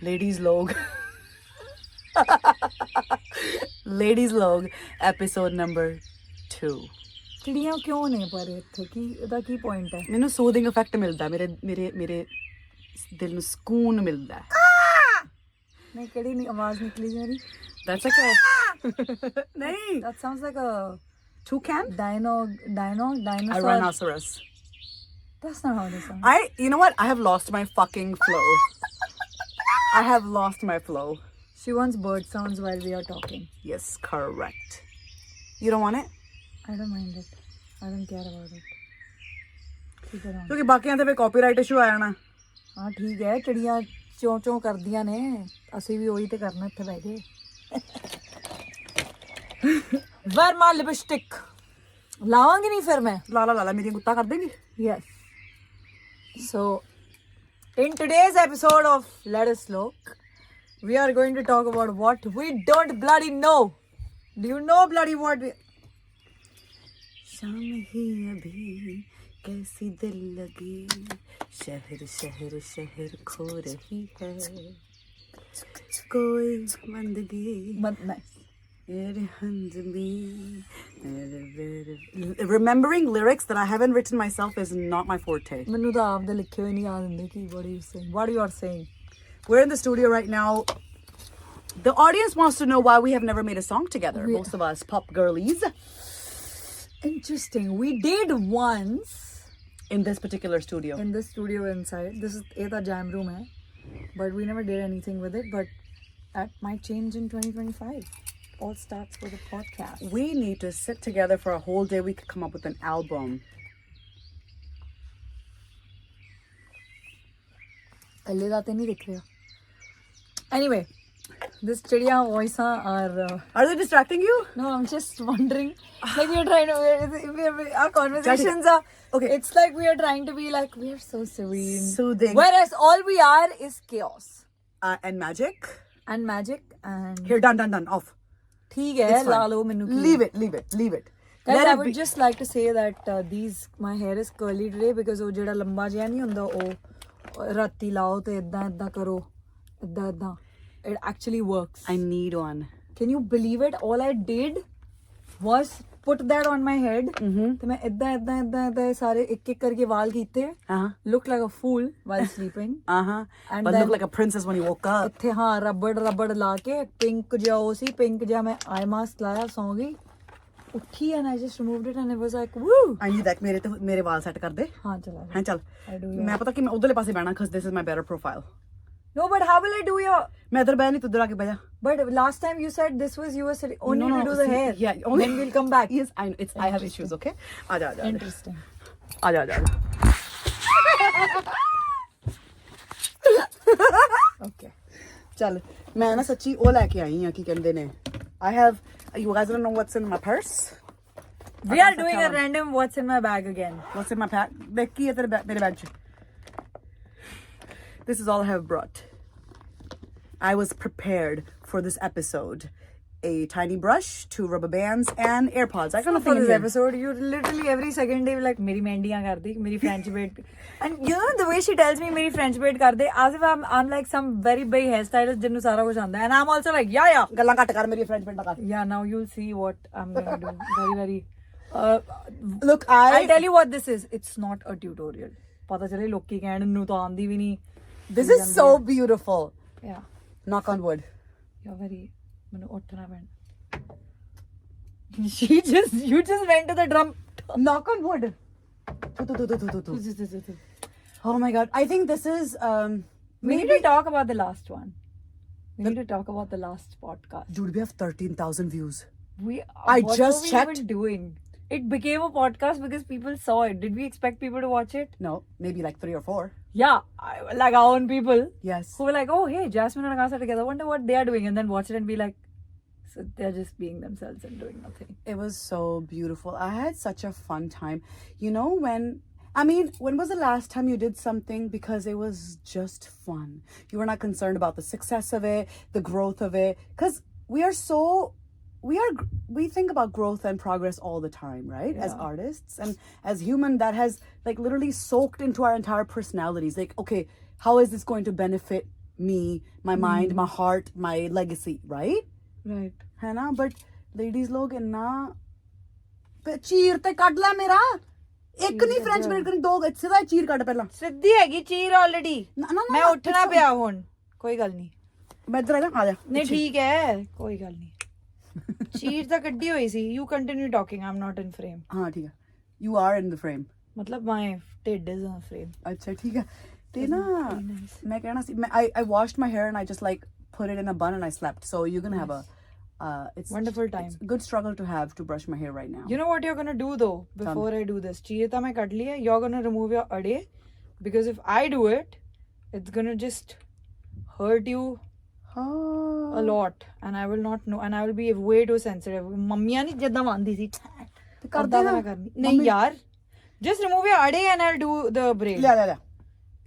ladies log episode number 2 ਚਿੜੀਆਂ ਕਿਉਂ ਨੇ ਪਰ ਇੱਥੇ ਕੀ ਇਹਦਾ ਕੀ ਪੁਆਇੰਟ ਹੈ? ਮੈਨੂੰ ਸੂਦਿੰਗ ਇਫੈਕਟ ਮਿਲਦਾ ਮੇਰੇ ਦਿਲ ਨੂੰ ਸਕੂਨ ਮਿਲਦਾ ਨਹੀਂ ਕਿਹੜੀ ਨਹੀਂ ਆਵਾਜ਼ ਨਿਕਲੀ ਜਾ ਰਹੀ? That's okay. ਨਹੀਂ That sounds like a toucan? dinosaur. A rhinoceros. That's not how they sound. You know what? I have lost my fucking flow. I have lost my flow. She wants bird sounds while we are talking. Yes, correct. You don't want it? I don't mind it. I don't care about it. Keep it on. ਕਿਉਂਕਿ ਬਾਕੀਆਂ ਤੇ ਵੀ copyright issue ਆ ਜਾਣਾ। ਹਾਂ ਠੀਕ ਹੈ, ਚਿੜੀਆਂ ਚੋਂ ਚੋਂ ਕਰਦੀਆਂ ਨੇ, ਅਸੀਂ ਵੀ ਉਹੀ ਤੇ ਕਰਨਾ ਇੱਥੇ ਬਹਿ ਕੇ। Where my lipstick? ਲਾਵਾਂਗੀ ਨਹੀਂ ਫਿਰ ਮੈਂ। ਲਾ ਮੇਰੀਆਂ ਗੁੱਤਾਂ ਕਰ ਦੇਂਗੀ। Yes. So, in today's episode of Let Us Look, we are going to talk about what we don't bloody know. Do you know bloody what we... शाम ही अभी कैसी दिल लगी शहर शहर शहर खो रही है कोई बंदगी remembering lyrics that I haven't written myself is not my forte. ਮੈਨੂੰ ਤਾਂ ਆਪ ਦੇ ਲਿਖੇ ਹੋਏ ਨਹੀਂ ਯਾਦ ਹੁੰਦੇ ਕਿ what you are saying. We're in the studio right now. The audience wants to know why we have never made a song together. Most of us pop girlies. Interesting. We did once in this particular studio. In this studio inside. This is the jam room hai. But we never did anything with it. But that might change in 2025. All starts with a podcast. We need to sit together for a whole day. We could come up with an album. Anyway, this chidiya voice are they distracting you? No, I'm just wondering. Like we are trying to, our conversations are, okay. It's like we are trying to be like, we are so serene. Soothing. Whereas all we are is chaos. And magic. And magic and... Here, done, off. ठीक है, ला लो मैनू की. Leave it. Guys, I would just like to say that my hair is curly today because वो जेड़ा लंबा जिहा नहीं हुंदा वो राती लाओ ते इदां करो इदां. It actually works. I need one. Can you believe it? All I did was put that on my head. तो मैं इदां सारे एक करके वाल कीते. Looked like a fool while sleeping. And but looked like a princess when you woke up. इत्थे हाँ रबड़ ला के pink जिहा वो सी pink जिहा मैं eye mask लाया सौ गई. उठी and I just removed it and it was like woo. I need that. मेरे वाल सेट कर दे. हाँ चला. हाँ चल. मैं पता कि मैं उधरले पासे बैठना because this is my better profile. No, but how will I do your? मैं इधर बैठ नहीं तू उधर आके बैठ जा. But last time you said this was you were sitting only to do the hair. Yeah, only. Then we'll come back. Yes, I know. I have issues. Okay. आजा. Interesting. आजा. Okay. चल मैं ना सच्ची वो लेके आई हूँ कि कहते ने. I have. You guys don't know what's in my purse. We are doing a random what's in my bag again. What's in my pack? देख की है तेरे मेरे बैग च. This is all I have brought. I was prepared for this episode. A tiny brush, 2 rubber bands, and AirPods. I got nothing for in this here. episode. You literally every second day like मेरी मेहंदियाँ कर दी, मेरी French braid. And you know the way she tells me मेरी French braid कर दे, as if I'm like some very big hairstylist जिन्होंने सारा कुछ आंदा है. And I'm also like yeah. गल्ला काट कर मेरी French braid कर. Yeah, now you'll see what I'm gonna do. Very. Look, I'll tell you what this is. It's not a tutorial. पता चले लोग की कहने नू तो आंदी भी नहीं. This is so beautiful. Yeah. Knock on wood. You're very. You just went to the drum. Knock on wood. Oh my god. I think this is we need to talk about the last one. We need to talk about the last podcast. Dude, we have 13,000 views. I just checked. What were we even doing? It became a podcast because people saw it. Did we expect people to watch it? No, maybe like 3 or 4. Yeah, like our own people. Yes. Who were like, oh hey, Jasmine and Akasa together. Wonder what they are doing, and then watch it and be like, so they're just being themselves and doing nothing. It was so beautiful. I had such a fun time. You know when was the last time you did something because it was just fun? You were not concerned about the success of it, the growth of it, because we think about growth and progress all the time, right? Yeah. As artists and as human, that has like literally soaked into our entire personalities. Like, okay, how is this going to benefit me, my mind, my heart, my legacy, right? right. है ना? But ladies लोग इन्ना चीर ते ਕੱਢ ਲੈ ਮੇਰਾ ਇੱਕ ਨਹੀਂ ਫ੍ਰੈਂਚ ਬ੍ਰੇਡ ਕਰਨੀ ਦੋ ਸਿੱਧਾ ਚੀਰ ਕੱਢ ਪਹਿਲਾਂ ਸਿੱਧੀ ਹੈਗੀ ਚੀਰ ਆਲਰੇਡੀ ਨਾ ਨਾ ਮੈਂ ਉੱਠਣਾ ਪਿਆ ਹੁਣ ਕੋਈ ਗੱਲ ਨਹੀਂ ਮੈਂ ਇੱਧਰ ਆ ਜਾ ਨਹੀਂ ਠੀਕ ਹੈ ਕੋਈ ਗੱਲ ਨਹੀਂ ਚੀਰ ਤਾਂ ਕੱਢੀ ਹੋਈ ਸੀ you continue talking I'm not in frame ਹਾਂ ਠੀਕ ਹੈ you are in the frame ਮਤਲਬ ਮਾਈ ਢਿੱਡ ਇਜ਼ ਇਨ ਫਰੇਮ ਅੱਛਾ ਠੀਕ ਹੈ ਤੇ ਨਾ ਮੈਂ ਕਹਿਣਾ ਸੀ ਮੈਂ I washed my hair and I just like put it in a bun and I slept so you're gonna have a it's wonderful time. It's a good struggle to have to brush my hair right now. You know what you're gonna do though before I do this? चीर ਤਾਂ मैं ਕੱਢ ਲਈ ਹੈ you're gonna remove your अड़े because if I do it it's gonna just hurt you a lot and I will not know and I will be way too sensitive. ਮੰਮੀਆਂ ਨਹੀਂ ਜਦਾਂ ਆਂਦੀ ਸੀ ਕਰਦੇ ਨਾ ਨਹੀਂ ਯਾਰ just remove your अड़े and I'll do the braid. ਲੈ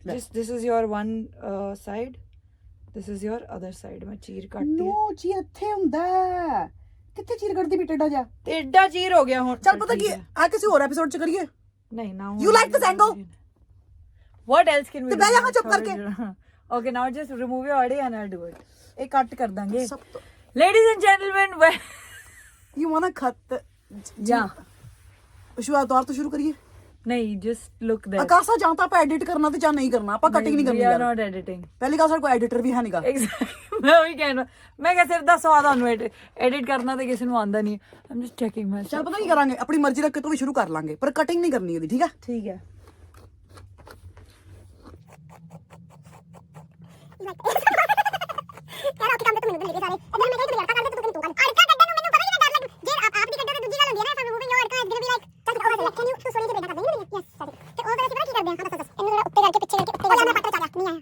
Just this is your one side. This is your other side. ਮੈਂ ਚੀਰ ਕੱਟਦੀ ਹੈ ਨੋ ਚੀਰ ਇੱਥੇ ਹੁੰਦਾ ਹੈ ਕਿੱਥੇ ਚੀਰ ਕੱਢਦੀ ਵੀ ਟੇਡਾ ਜਾ ਤੇ ਐਡਾ ਚੀਰ ਹੋ ਗਿਆ ਹੁਣ ਚੱਲ ਪਤਾ ਕੀ ਆ ਕਿਸੇ ਹੋਰ ਐਪੀਸੋਡ ਚ ਕਰੀਏ ਨਹੀਂ ਨਾ You like this angle? What else can we ਤੇ do? ਬਹਿ ਜਾ ਹਾਂ ਚੁੱਪ ਕਰਕੇ Okay, now just remove your अड़े and I'll do it. ਇਹ ਕੱਟ ਕਰ ਦਾਂਗੇ ਸਭ ਤੋਂ Ladies and gentlemen, you wanna cut yeah. ਸ਼ੁਰੂਆਤ ਤੋਂ ਸ਼ੁਰੂ ਕਰੀਏ ਨਹੀਂ just look there. ਆਕਾਸ਼ਾ ਜਾਂ ਤਾਂ ਆਪਾਂ ਐਡਿਟ ਕਰਨਾ ਤੇ ਜਾਂ ਨਹੀਂ ਕਰਨਾ ਆਪਾਂ ਕਟਿੰਗ ਨਹੀਂ ਕਰਨੀ We are ਯਾਰ not editing. ਪਹਿਲੀ ਗੱਲ ਸਾਡੇ ਕੋਲ ਐਡੀਟਰ ਵੀ ਹੈ ਨਹੀਂਗਾ Exactly. ਮੈਂ ਉਹੀ ਕਹਿਣਾ ਮੈਂ ਕਿਹਾ ਸਿਰ ਦਾ ਸਵਾਦ ਤੁਹਾਨੂੰ ਐਡਿਟ ਕਰਨਾ ਤੇ ਕਿਸੇ ਨੂੰ ਆਉਂਦਾ ਨਹੀਂ I'm just checking myself. ਚੱਲ ਪਤਾ ਕੀ ਕਰਾਂਗੇ ਆਪਣੀ ਮਰਜ਼ੀ ਰੱਖ ਕੇ ਤੋਂ ਵੀ ਸ਼ੁਰੂ ਕਰ ਲਾਂਗੇ ਪਰ ਕਟਿੰਗ ਨਹੀਂ ਕਰਨੀ ਇਹਦੀ ਠੀਕ ਹੈ ਠੀਕ ਹੈ ਯਾਰ ਉੱਥੇ ਕੰਮ ਤੇ ਮੈਨੂੰ ਲੱਗੇ ਸਾਰੇ ਇਧਰ ਮੈਂ ਕਹਿੰਦਾ ਯਾਰ ਕੰਮ ਤੇ ਤੂੰ ਕਰ ਅੜਕਾ ਕੱਢਣ ਨੂੰ ਮੈਨੂੰ ਪਤਾ ਹੀ ਨਹੀਂ ਡਰ ਲੱਗ ਜੇ ਆਪ ਦੀ ਕੱਢੋ ਤੇ ਦੂਜੀ ਗੱਲ ਹੁੰਦੀ ਹੈ ਨਾ ਸਾਨੂੰ ਮੂਵਿੰਗ ਯੋਰ ਅੜਕਾ ਇਧਰ ਵੀ ਲਾਈਕ ਚੱਲ ਉਹ ਕੈਨ ਯੂ ਸੋਰੀ ਤੇ ਬੇਟਾ ਕਰ ਦੇਂਗੇ ਯੈਸ ਸੌਰੀ ਤੇ ਉਹ ਫਿਰ ਅਸੀਂ ਕੀ ਕਰਦੇ ਹਾਂ ਦੱਸ ਇਹਨੂੰ ਜਿਹੜਾ ਉੱਤੇ ਕਰਕੇ ਪਿੱਛੇ ਕਰਕੇ ਉੱਤੇ ਕਰਕੇ ਪੱਟ ਚੱਲ ਨਹੀਂ ਆਇਆ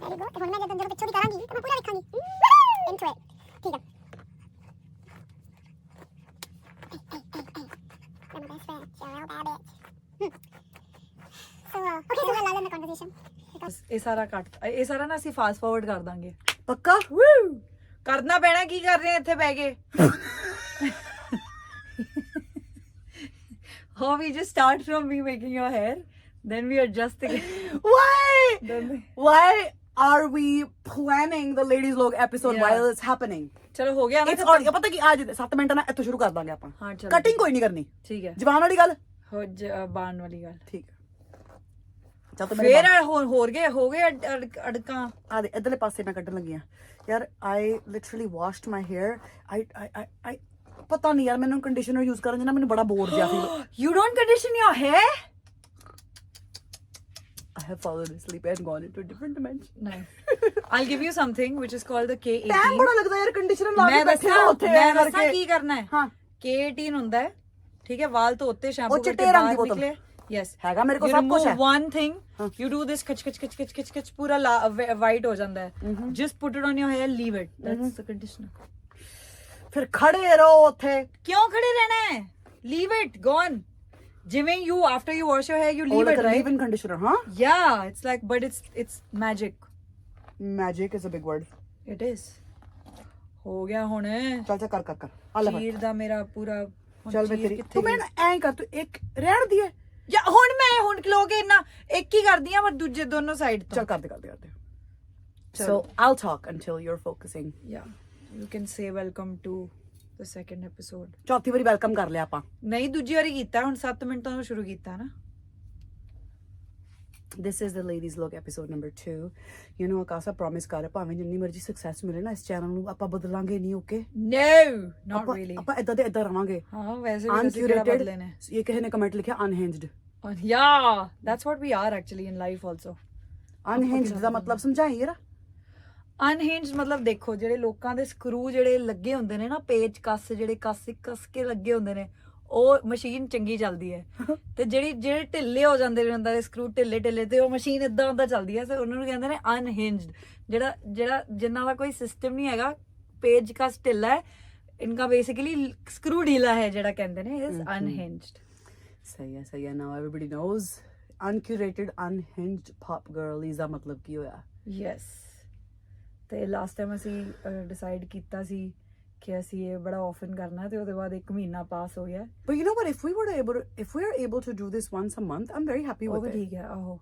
ਵੈਰੀ ਗੁੱਡ ਹੁਣ ਮੈਂ ਜਦੋਂ ਜਦੋਂ ਪਿੱਛੋਂ ਦੀ ਕਰਾਂਗੀ ਤਾਂ ਮੈਂ ਪੂਰਾ ਵੇਖਾਂਗੀ ਇਨਟੂ ਇਟ ਠੀਕ ਹੈ I'm best friend, Cheryl Babbitt. So, okay, so I'll end the conversation. ਇਹ ਸਾਰਾ ਕੱਟ ਇਹ ਸਾਰਾ ਨਾ ਅਸੀਂ ਫਾਸਟ ਫਾਰਵਰਡ ਕਰ ਦਾਂਗੇ ਪੱਕਾ ਕਰਨਾ ਪੈਣਾ ਕੀ ਕਰ ਰਹੇ ਆ ਇੱਥੇ ਬਹਿ ਕੇ how we just start from me making your hair then we adjust again why are we planning the ladies log episode Yeah. while it's happening ਚਲੋ ਹੋ ਗਿਆ ਨਾ it's all ਪਤਾ ਕੀ ਅੱਜ 7 ਮਿੰਟ ਨਾਲ ਇੱਥੋਂ ਸ਼ੁਰੂ ਕਰ ਦਾਂਗੇ ਆਪਾਂ ਹਾਂ ਚਲੋ ਕਟਿੰਗ ਕੋਈ ਨਹੀਂ ਕਰਨੀ ਠੀਕ ਹੈ ਜ਼ਬਾਨ ਵਾਲੀ ਗੱਲ ਹੋ ਬਾਣ ਵਾਲੀ ਗੱਲ ਠੀਕ ਚੱਲ ਤਾਂ ਫੇਰ ਹੋਰ ਗਏ ਅੜਕਾਂ ਆ ਦੇ ਇਧਰਲੇ ਪਾਸੇ ਮੈਂ ਕੱਢਣ ਲੱਗੀ ਆ ਯਾਰ I literally washed my hair I ਪਤਾ ਨਹੀਂ ਯਾਰ ਮੈਨੂੰ ਕੰਡੀਸ਼ਨਰ ਯੂਜ਼ ਕਰਨ ਜਨਾ ਮੈਨੂੰ ਬੜਾ ਬੋਰ ਜਿਹਾ feel you don't condition your hair I have fallen asleep and gone into a different dimension nice I'll give you something which is called the time K18 ਬੜਾ ਲੱਗਦਾ ਯਾਰ ਕੰਡੀਸ਼ਨਰ ਲਾ ਕੇ ਮੈਂ ਬੈਠੇ ਦੱਸਾਂ ਉੱਥੇ ਮੈਂ ਦੱਸਾਂ ਕੀ ਕਰਨਾ ਹੈ ਹਾਂ K18 ਹੁੰਦਾ ਹੈ ਠੀਕ ਹੈ ਵਾਲ ਧੋਤੇ ਸ਼ੈਂਪੂ ਉਹ ਕਰਕੇ ਚਿੱਟੇ ਰੰਗ ਦੀ ਬਾਹਰ ਬੋਤਲ। ਨਿਕਲੇ yes ਹੈਗਾ ਮੇਰੇ ਕੋਲ you ਸਭ ਕੁਝ ਹੈ remove one thing you do this kach ਪੂਰਾ white ਹੋ ਜਾਂਦਾ ਹੈ just put it on your hair leave it that's the conditioner ਫਿਰ ਖੜੇ ਰਹੋ ਉੱਥੇ ਕਿਉਂ ਖੜੇ ਰਹਿਣਾ ਹੈ leave it gone ਜਿਵੇਂ you after you wash your hair you leave it right leave in conditioner ਹਾਂ yeah it's like but it's magic magic is a big word it is ਹੋ ਗਿਆ ਹੁਣ ਚੱਲ ਕਰ ਆ ਲੈ ਚੀਰ ਦਾ ਮੇਰਾ ਪੂਰਾ ਹੁਣ ਚੱਲ ਮੈਂ ਚੀਰ ਤੇਰੀ ਕਿੱਥੇ ਤੂੰ ਮੈਨੂੰ ਐਂ ਕਰ ਤੂੰ ਇੱਕ ਰਹਿਣ ਦੀ ਹੈ ਜਾਂ ਹੁਣ ਖਲੋਗੇ ਇੰਨਾ ਇੱਕ ਹੀ ਕਰਦੀ ਆ ਪਰ ਦੂਜੇ ਦੋਨੋਂ ਸਾਈਡ ਤੋਂ ਚੱਲ ਕਰਦੇ so I'll talk until you're focusing yeah you can say welcome to the second episode ਚੌਥੀ ਵਾਰੀ ਵੈਲਕਮ ਕਰ ਲਿਆ ਆਪਾਂ ਨਹੀਂ ਦੂਜੀ ਵਾਰੀ ਕੀਤਾ ਹੁਣ 7 ਮਿੰਟਾਂ ਤੋਂ ਸ਼ੁਰੂ ਕੀਤਾ ਨਾ this is the ladies log episode number 2 you know Akasa promise ਕਰ ਭਾਵੇਂ ਜਿੰਨੀ ਮਰਜ਼ੀ ਸਕਸੈਸ ਮਿਲੇ ਨਾ ਇਸ ਚੈਨਲ ਨੂੰ ਆਪਾਂ ਬਦਲਾਂਗੇ ਨਹੀਂ ਓਕੇ no not really ਆਪਾਂ ਇਦਾਂ ਦੇ ਇਦਾਂ ਰਵਾਂਗੇ ਹਾਂ ਵੈਸੇ ਵੀ ਅਸੀਂ ਕਿਹੜਾ uncurated ਬਦਲੇ ਨੇ ਇਹ ਕਿਸੇ ਨੇ ਕਮੈਂਟ ਲਿਖਿਆ unhinged yeah that's what we are actually in life also unhinged ਦਾ ਮਤਲਬ ਸਮਝਾਈ ਯਾਰ ਅਨਹਿੰਜਡ ਮਤਲਬ ਦੇਖੋ ਜਿਹੜੇ ਲੋਕਾਂ ਦੇ ਸਕਰੂ ਜਿਹੜੇ ਲੱਗੇ ਹੁੰਦੇ ਨੇ ਨਾ ਪੇਚ ਕੱਸ ਜਿਹੜੇ ਕੱਸ ਕੇ ਲੱਗੇ ਹੁੰਦੇ ਨੇ ਉਹ ਮਸ਼ੀਨ ਚੰਗੀ ਚੱਲਦੀ ਹੈ ਤੇ ਜਿਹੜੇ ਢਿੱਲੇ ਹੋ ਜਾਂਦੇ ਨੇ ਉਹਨਾਂ ਦੇ ਸਕਰੂ ਢਿੱਲੇ ਤੇ ਉਹ ਮਸ਼ੀਨ ਇਦਾਂ ਚੱਲਦੀ ਹੈ ਸੋ ਉਹਨਾਂ ਨੂੰ ਕਹਿੰਦੇ ਨੇ ਅਨਹਿੰਜਡ ਜਿਹੜਾ ਜਿਨ੍ਹਾਂ ਦਾ ਕੋਈ ਸਿਸਟਮ ਨਹੀਂ ਹੈਗਾ ਪੇਚ ਕੱਸ ਢਿੱਲਾ ਹੈ ਇਨਕਾ ਬੇਸਿਕਲੀ ਸਕਰੂ ਢੀਲਾ ਹੈ ਜਿਹੜਾ ਕਹਿੰਦੇ ਨੇ ਇਜ਼ ਅਨਹਿੰਜਡ ਸਹੀ ਹੈ now everybody knows uncurated unhinged pop girlies ਦਾ ਮਤਲਬ ਕੀ ਹੋਇਆ ਯੈਸ ਤੇ ਲਾਸਟ ਟਾਈਮ ਅਸੀਂ ਡਿਸਾਈਡ ਕੀਤਾ ਸੀ ਕਿ ਅਸੀਂ ਇਹ ਬੜਾ ਆਫਨ ਕਰਨਾ ਤੇ ਉਹਦੇ ਬਾਅਦ 1 ਮਹੀਨਾ ਪਾਸ ਹੋ ਗਿਆ but you know what if we are able to do this once a month I'm very happy ਉਹ with ਵੀ it ਠੀਕ ਹੈ ਆਹੋ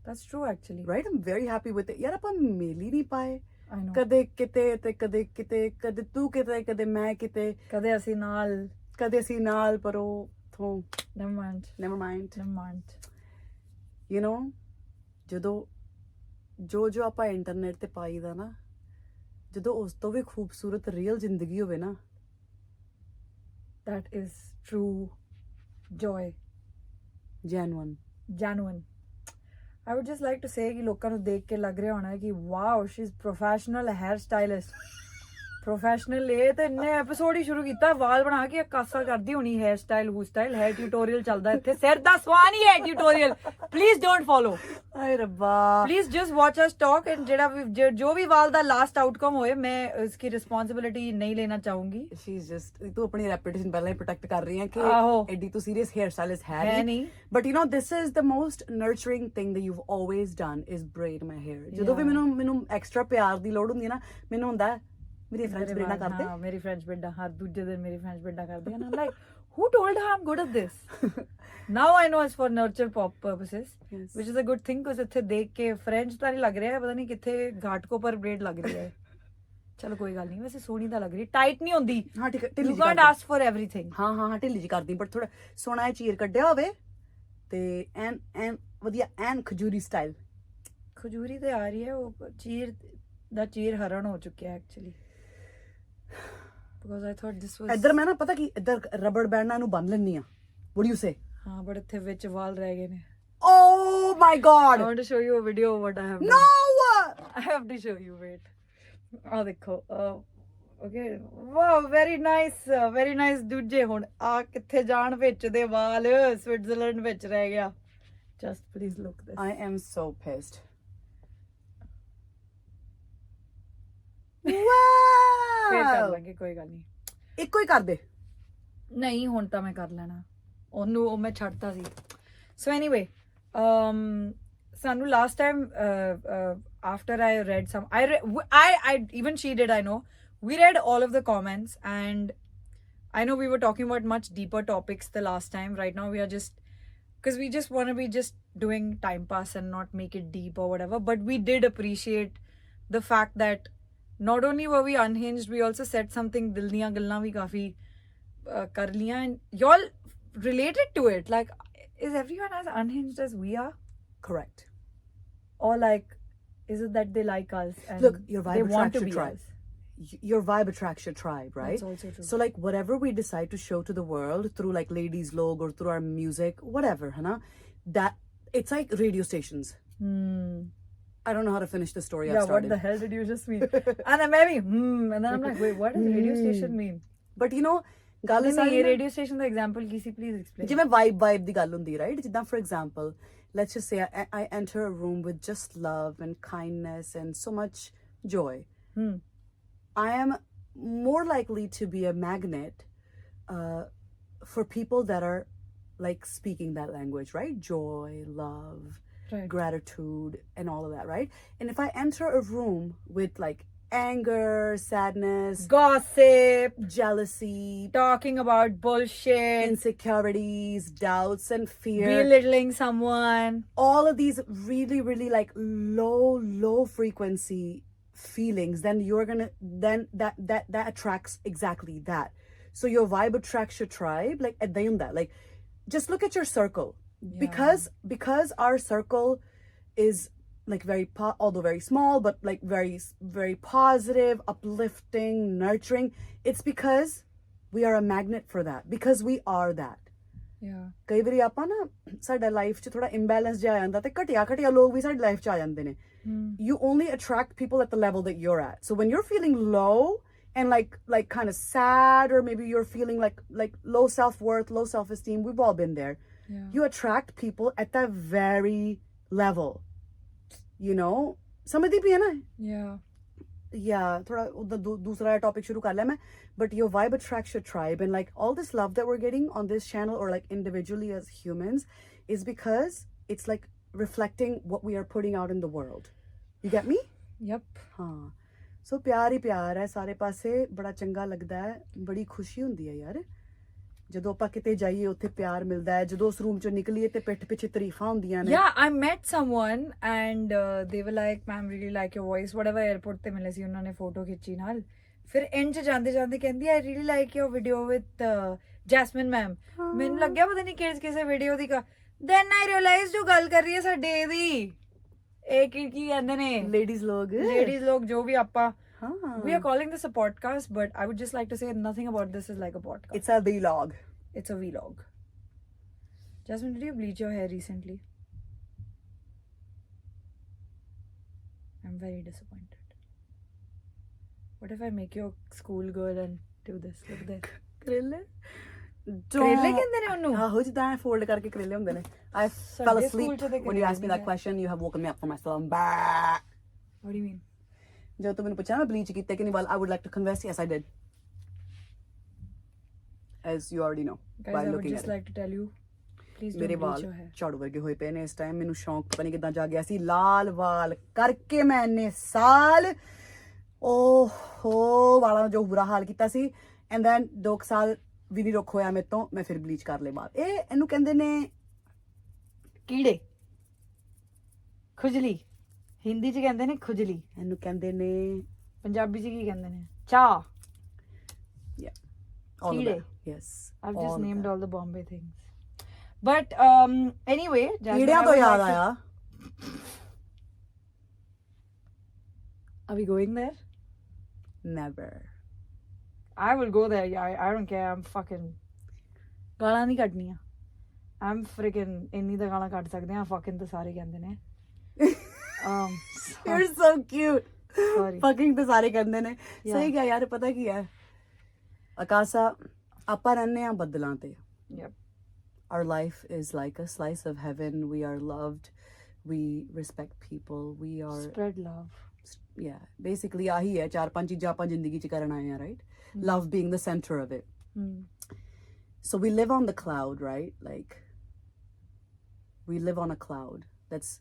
That's true actually. right? I'm very happy with it. ਯਾਰ ਆਪਾਂ ਮਿਲ ਹੀ ਨਹੀਂ ਪਾਏ I know. ਕਦੇ ਕਿਤੇ ਤੇ ਕਦੇ ਕਿਤੇ, ਕਦੇ ਤੂੰ ਕਿਤੇ ਕਦੇ ਮੈਂ ਕਿਤੇ, ਕਦੇ ਅਸੀਂ ਨਾਲ ਕਦੇ ਅਸੀਂ ਨਾਲ ਪਰ ਉਹ ਤੋਂ never mind. never mind. Never mind. you know ਜਦੋਂ ਜੋ ਆਪਾਂ ਇੰਟਰਨੈਟ ਤੇ ਪਾਈਦਾ ਨਾ ਜਦੋਂ ਉਸ ਤੋਂ ਵੀ ਖੂਬਸੂਰਤ ਰੀਅਲ ਜ਼ਿੰਦਗੀ ਹੋਵੇ ਨਾ That is true joy. genuine Genuine. I would just like to say ਕਿ ਲੋਕਾਂ ਨੂੰ ਦੇਖ ਕੇ ਲੱਗ ਰਿਹਾ ਹੋਣਾ ਕਿ wow, she's professional hair stylist. Professional ਇਹ ਤੇ ਇੰਨੇ ਐਪੀਸੋਡ ਹੀ ਸ਼ੁਰੂ ਕੀਤਾ ਵਾਲ ਬਣਾ ਕੇ ਕਾਸਾ ਕਰਦੀ ਹੋਣੀ ਹੈਅਰ ਸਟਾਈਲ ਹੈਅਰ ਟਿਊਟੋਰੀਅਲ ਚੱਲਦਾ ਇੱਥੇ ਸਿਰ ਦਾ ਸਵਾਨ ਹੀ ਹੈ ਟਿਊਟੋਰੀਅਲ ਪਲੀਜ਼ ਡੋਨਟ ਫੋਲੋ ਹਾਏ ਰੱਬਾ please just watch us talk and ਜੋ ਵੀ ਵਾਲ ਦਾ ਲਾਸਟ ਆਊਟਕਮ ਹੋਏ ਮੈਂ ਇਸकी ਰਿਸਪੌਂਸਿਬਿਲਿਟੀ ਨਹੀਂ ਲੈਣਾ ਚਾਹੂੰਗੀ ਸ਼ੀ ਇਜ਼ ਜਸਟ ਤੂੰ ਆਪਣੀ ਰੈਪੂਟੇਸ਼ਨ ਪਹਿਲਾਂ ਹੀ ਪ੍ਰੋਟੈਕਟ ਕਰ ਰਹੀ ਹੈ ਕਿ ਆਹੋ। ਐਡੀ ਤੂੰ ਸੀਰੀਅਸ ਹੇਅਰ ਸਟਾਈਲਿਸਟ ਹੈ ਹੈ ਨਹੀਂ। But you نو this is the most nurturing thing that you've always done is braid my hair ਜਦੋਂ ਵੀ Yeah. ਮੈਨੂੰ ਐਕਸਟਰਾ ਪਿਆਰ ਦੀ ਲੋੜ ਹੁੰਦੀ ਹੈ ਨਾ ਮੈਨੂੰ ਹੁੰਦਾ ਮੇਰੀ ਫਰੈਂਡਸ ਬ੍ਰੇਡਾਂ ਕਰਦੇ ਹਾਂ ਮੇਰੀ ਫਰੈਂਡਸ ਬੇਡਾ ਹਰ ਦੂਜੇ ਦਿਨ ਮੇਰੀ ਫਰੈਂਡਸ ਬੇਡਾ ਕਰਦੇ ਹਨ like who told her I'm good at this now I know it's for nurture purposes Yes. which is a good thing because ਇੱਥੇ ਦੇਖ ਕੇ ਫਰੈਂਚ ਤਾਂ ਨਹੀਂ ਲੱਗ ਰਿਹਾ ਹੈ ਪਤਾ ਨਹੀਂ ਕਿੱਥੇ ਘਾਟਕੋ ਪਰ ਬ੍ਰੇਡ ਲੱਗ ਰਹੀ ਹੈ ਚਲੋ ਕੋਈ ਗੱਲ ਨਹੀਂ ਵੈਸੇ ਸੋਹਣੀ ਤਾਂ ਲੱਗ ਰਹੀ ਟਾਈਟ ਨਹੀਂ ਹੁੰਦੀ ਹਾਂ ਠੀਕ ਹੈ you ਢਿੱਲੀ can't ask for everything ਹਾਂ ਢਿੱਲੀ ਜੀ ਕਰਦੀ ਬਟ ਥੋੜਾ ਸੋਹਣਾ ਜਿਹਾ ਚੀਰ ਕੱਢਿਆ ਹੋਵੇ ਤੇ ਐਨ ਵਧੀਆ ਐਨ ਖਜੂਰੀ ਸਟਾਈਲ ਖਜੂਰੀ ਤੇ ਆ ਰਹੀ ਹੈ ਉਹ ਚੀਰ ਹਰਨ ਹੋ ਚੁੱਕਿਆ actually because I thought this was ਇੱਧਰ ਮੈਂ ਨਾ ਪਤਾ ਕੀ ਇੱਧਰ ਰਬੜ ਬੈਂਡਾਂ ਨੂੰ ਬੰਨ ਲੈਣੀ ਆ what do you say ਹਾਂ ਬਟ ਇੱਥੇ ਵਿੱਚ ਵਾਲ ਰਹਿ ਗਏ ਨੇ oh my I god want to show you a video of what I have no done. I have to show you wait ਆ ਦੇਖੋ okay wow very nice ਦੂਜੇ ਹੁਣ ਆ ਕਿੱਥੇ ਜਾਣ ਵਿੱਚ ਦੇ ਵਾਲ ਸਵਿਟਜ਼ਰਲੈਂਡ ਵਿੱਚ ਰਹਿ ਗਿਆ just please look this I am so pissed ਫੇਰ ਕਰ wow ਲਾਂਗੇ ਕੋਈ ਗੱਲ ਨਹੀਂ ਇੱਕੋ ਹੀ ਕਰ ਦੇ ਨਹੀਂ ਹੁਣ ਤਾਂ ਮੈਂ ਕਰ ਲੈਣਾ ਉਹਨੂੰ ਉਹ ਮੈਂ ਛੱਡਤਾ ਸੀ ਸੋ ਐਨੀਵੇ ਸਾਨੂੰ last time after I read some I even she did I know we read all of the comments and I know we were talking about much deeper topics the last time right now we are just because we just want to be just doing time pass and not make it deep or whatever but we did appreciate the fact that not only were we unhinged we also said something dil diyan gallan vi kafi kar liyan and y'all related to it like is everyone as unhinged as we are correct or like is it that they like us and Look, your vibe they want attracts to your be tribe. us Your vibe attracts your tribe, right? That's also true. So like whatever we decide to show to the world through like Ladies Log or through our music, whatever, Hana, that it's like radio stations. I don't know how to finish the story I've yeah started. what the hell did you just mean and then maybe and then I'm like wait what does radio station mean But you know, ਗੱਲ ਨਹੀਂ ਇਹ radio station the example Ki C please explain ਜਿਵੇਂ vibe ਦੀ ਗੱਲ ਹੁੰਦੀ right ਜਿੱਦਾਂ for example let's just say I enter a room with just love and kindness and so much joy I am more likely to be a magnet for people that are like speaking that language right joy love right gratitude and all of that right and if I enter a room with like anger sadness gossip jealousy talking about bullshit insecurities doubts and fear belittling someone all of these really like low frequency feelings then you're gonna then that attracts exactly that so your vibe attracts your tribe like at the end that like just look at your circle because our circle is like very although very small but like very positive uplifting nurturing it's because we are a magnet for that because we are that yeah ਕਈ ਵਾਰੀ ਆਪਾਂ ਨਾ ਸਾਡਾ life 'ਚ ਥੋੜਾ imbalance ਜਿਹਾ ਆ ਜਾਂਦਾ ਤੇ ਘਟਿਆ ਲੋਕ ਵੀ ਸਾਡੀ ਲਾਈਫ 'ਚ ਆ ਜਾਂਦੇ ਨੇ you only attract people at the level that you're at so when you're feeling low and like kind of sad or maybe you're feeling like low self-worth low self-esteem we've all been there yeah you attract people at that very level you know ਸਮਝਦੀ ਪਈ ਹੈ ਨਾ yeah ਥੋੜਾ ਦੂਸਰਾ topic ਸ਼ੁਰੂ ਕਰ ਲਿਆ ਮੈਂ but your vibe attracts your tribe and like all this love that we're getting on this channel or like individually as humans is because it's like reflecting what we are putting out in the world you get me yep ਹਾਂ ਸੋ ਪਿਆਰ ਹੀ ਪਿਆਰ ਹੈ ਸਾਰੇ ਪਾਸੇ ਬੜਾ ਚੰਗਾ ਲੱਗਦਾ ਹੈ ਬੜੀ ਖੁਸ਼ੀ ਹੁੰਦੀ ਹੈ ਯਾਰ ਜਦੋਂ ਆਪਾਂ ਕਿਤੇ ਜਾਈਏ ਉੱਥੇ ਪਿਆਰ ਮਿਲਦਾ ਹੈ, ਜਦੋਂ ਉਸ ਰੂਮ ਚੋਂ ਨਿਕਲੀਏ ਤੇ ਪਿੱਠ ਪਿੱਛੇ ਤਾਰੀਫਾਂ ਹੁੰਦੀਆਂ ਨੇ. Yeah, I met someone and they were like, ma'am, really like your voice. Whatever airport ਤੇ ਮਿਲੇ ਸੀ ਉਹਨਾਂ ਨੇ ਫੋਟੋ ਖਿੱਚੀ ਨਾਲ. ਫਿਰ ਇੰਜ ਜਾਂਦੇ ਜਾਂਦੇ ਕਹਿੰਦੀ I really like your video with Jasmine ma'am. ਮੈਨੂੰ ਲੱਗਿਆ ਪਤਾ ਨਹੀਂ ਕਿਸੇ video the then I realized ਜੋ ਗੱਲ ਕਰ ਰਹੀ ਹੈ ਸਾਡੇ ਦੀ ਇਹ ਕੀ ਕਹਿੰਦੇ ਨੇ ਲੇਡੀਜ਼ ਲੋਗ ਜੋ ਵੀ ਆਪਾਂ we are calling this a podcast, but I would just like to say nothing about this is like a podcast. It's a vlog. It's a vlog. Jasmine, did you bleach your hair recently? I'm very disappointed. What if I make you a school girl and do this? Look there. ਕਰੇਲੇ ਕਹਿੰਦੇ ਨੇ ਉਹਨੂੰ. ਆਹੋ ਜਿੱਦਾਂ fold ਕਰਕੇ ਕਰੇਲੇ ਹੁੰਦੇ ਨੇ. I fell asleep when you asked me that question. You have woken me up from my slumber. What do you mean? ਜਦੋਂ ਤੂੰ ਮੈਨੂੰ ਪੁੱਛਿਆ ਨਾ ਬਲੀਚ ਕੀਤੇ ਕਿ ਨਹੀਂ, well I would like to confess, yes I did, as you already know Guys, by I would looking just at like to tell you, please ਮੇਰੇ don't bleach wall your hair. ਝਾੜੂ ਵਰਗੇ ਹੋਏ ਪਏ ਨੇ ਇਸ ਟਾਈਮ. ਮੈਨੂੰ ਸ਼ੌਂਕ ਪਤਾ ਨਹੀਂ ਕਿੱਦਾਂ ਜਾਗਿਆ ਸੀ. ਲਾਲ ਵਾਲ ਕਰਕੇ ਮੈਂ ਇੰਨੇ ਸਾਲ ਓਹੋ ਵਾਲਾਂ ਦਾ ਜੋ ਬੁਰਾ ਹਾਲ ਕੀਤਾ ਸੀ, ਐਂਡ ਦੈਨ 2 ਸਾਲ ਵੀ ਨਹੀਂ ਰੁੱਖ ਹੋਇਆ ਮੇਰੇ ਤੋਂ, ਮੈਂ ਫਿਰ ਬਲੀਚ ਕਰ ਲਏ ਵਾਲ. ਇਹਨੂੰ ਕਹਿੰਦੇ ਨੇ ਕੀੜੇ, ਖੁਜਲੀ. ਹਿੰਦੀ ਚ ਕਹਿੰਦੇ ਨੇ ਖੁਜਲੀ, ਇਹਨੂੰ ਕਹਿੰਦੇ ਨੇ ਪੰਜਾਬੀ ਚ ਕੀ ਕਹਿੰਦੇ ਨੇ? ਚਾਹ. all of ਕੀੜੇ. that. Yes, I've all just of named that. all the Bombay things. But anyway, Jasmine, ਕੀੜਿਆਂ I ਤੋਂ would ਯਾਦ like to- ਆਇਆ, Are we going there? never. I will go there. Yeah, I don't care. I'm fucking ਗਾਲਾਂ ਨਹੀਂ ਕੱਢਣੀਆਂ. I'm freaking ਇੰਨੀ ਤਾਂ ਗਾਲਾਂ ਕੱਢ ਸਕਦੇ ਆ. fucking ਤਾਂ ਸਾਰੇ ਕਹਿੰਦੇ ਨੇ. You're so cute. Sorry. Fucking ਤਾਂ ਸਾਰੇ ਕਹਿੰਦੇ ਨੇ. Yeah. ਸਹੀ ਗਿਆ ਯਾਰ. ਪਤਾ ਕੀ ਹੈ ਆਕਾਸ਼ਾ, ਆਪਾਂ ਰਹਿੰਦੇ ਆ ਬੱਦਲਾਂ ਤੇ. Yep. Our life is like a slice of heaven. We are loved. We respect people. We are Spread love. yeah, basically ਆਹੀ ਹੈ 4-5 ਚੀਜ਼ਾਂ ਆਪਾਂ ਜ਼ਿੰਦਗੀ 'ਚ ਕਰਨ ਆਏ ਆ, right? Love being the center of it. So we live on the cloud, right? Like we live on a cloud that's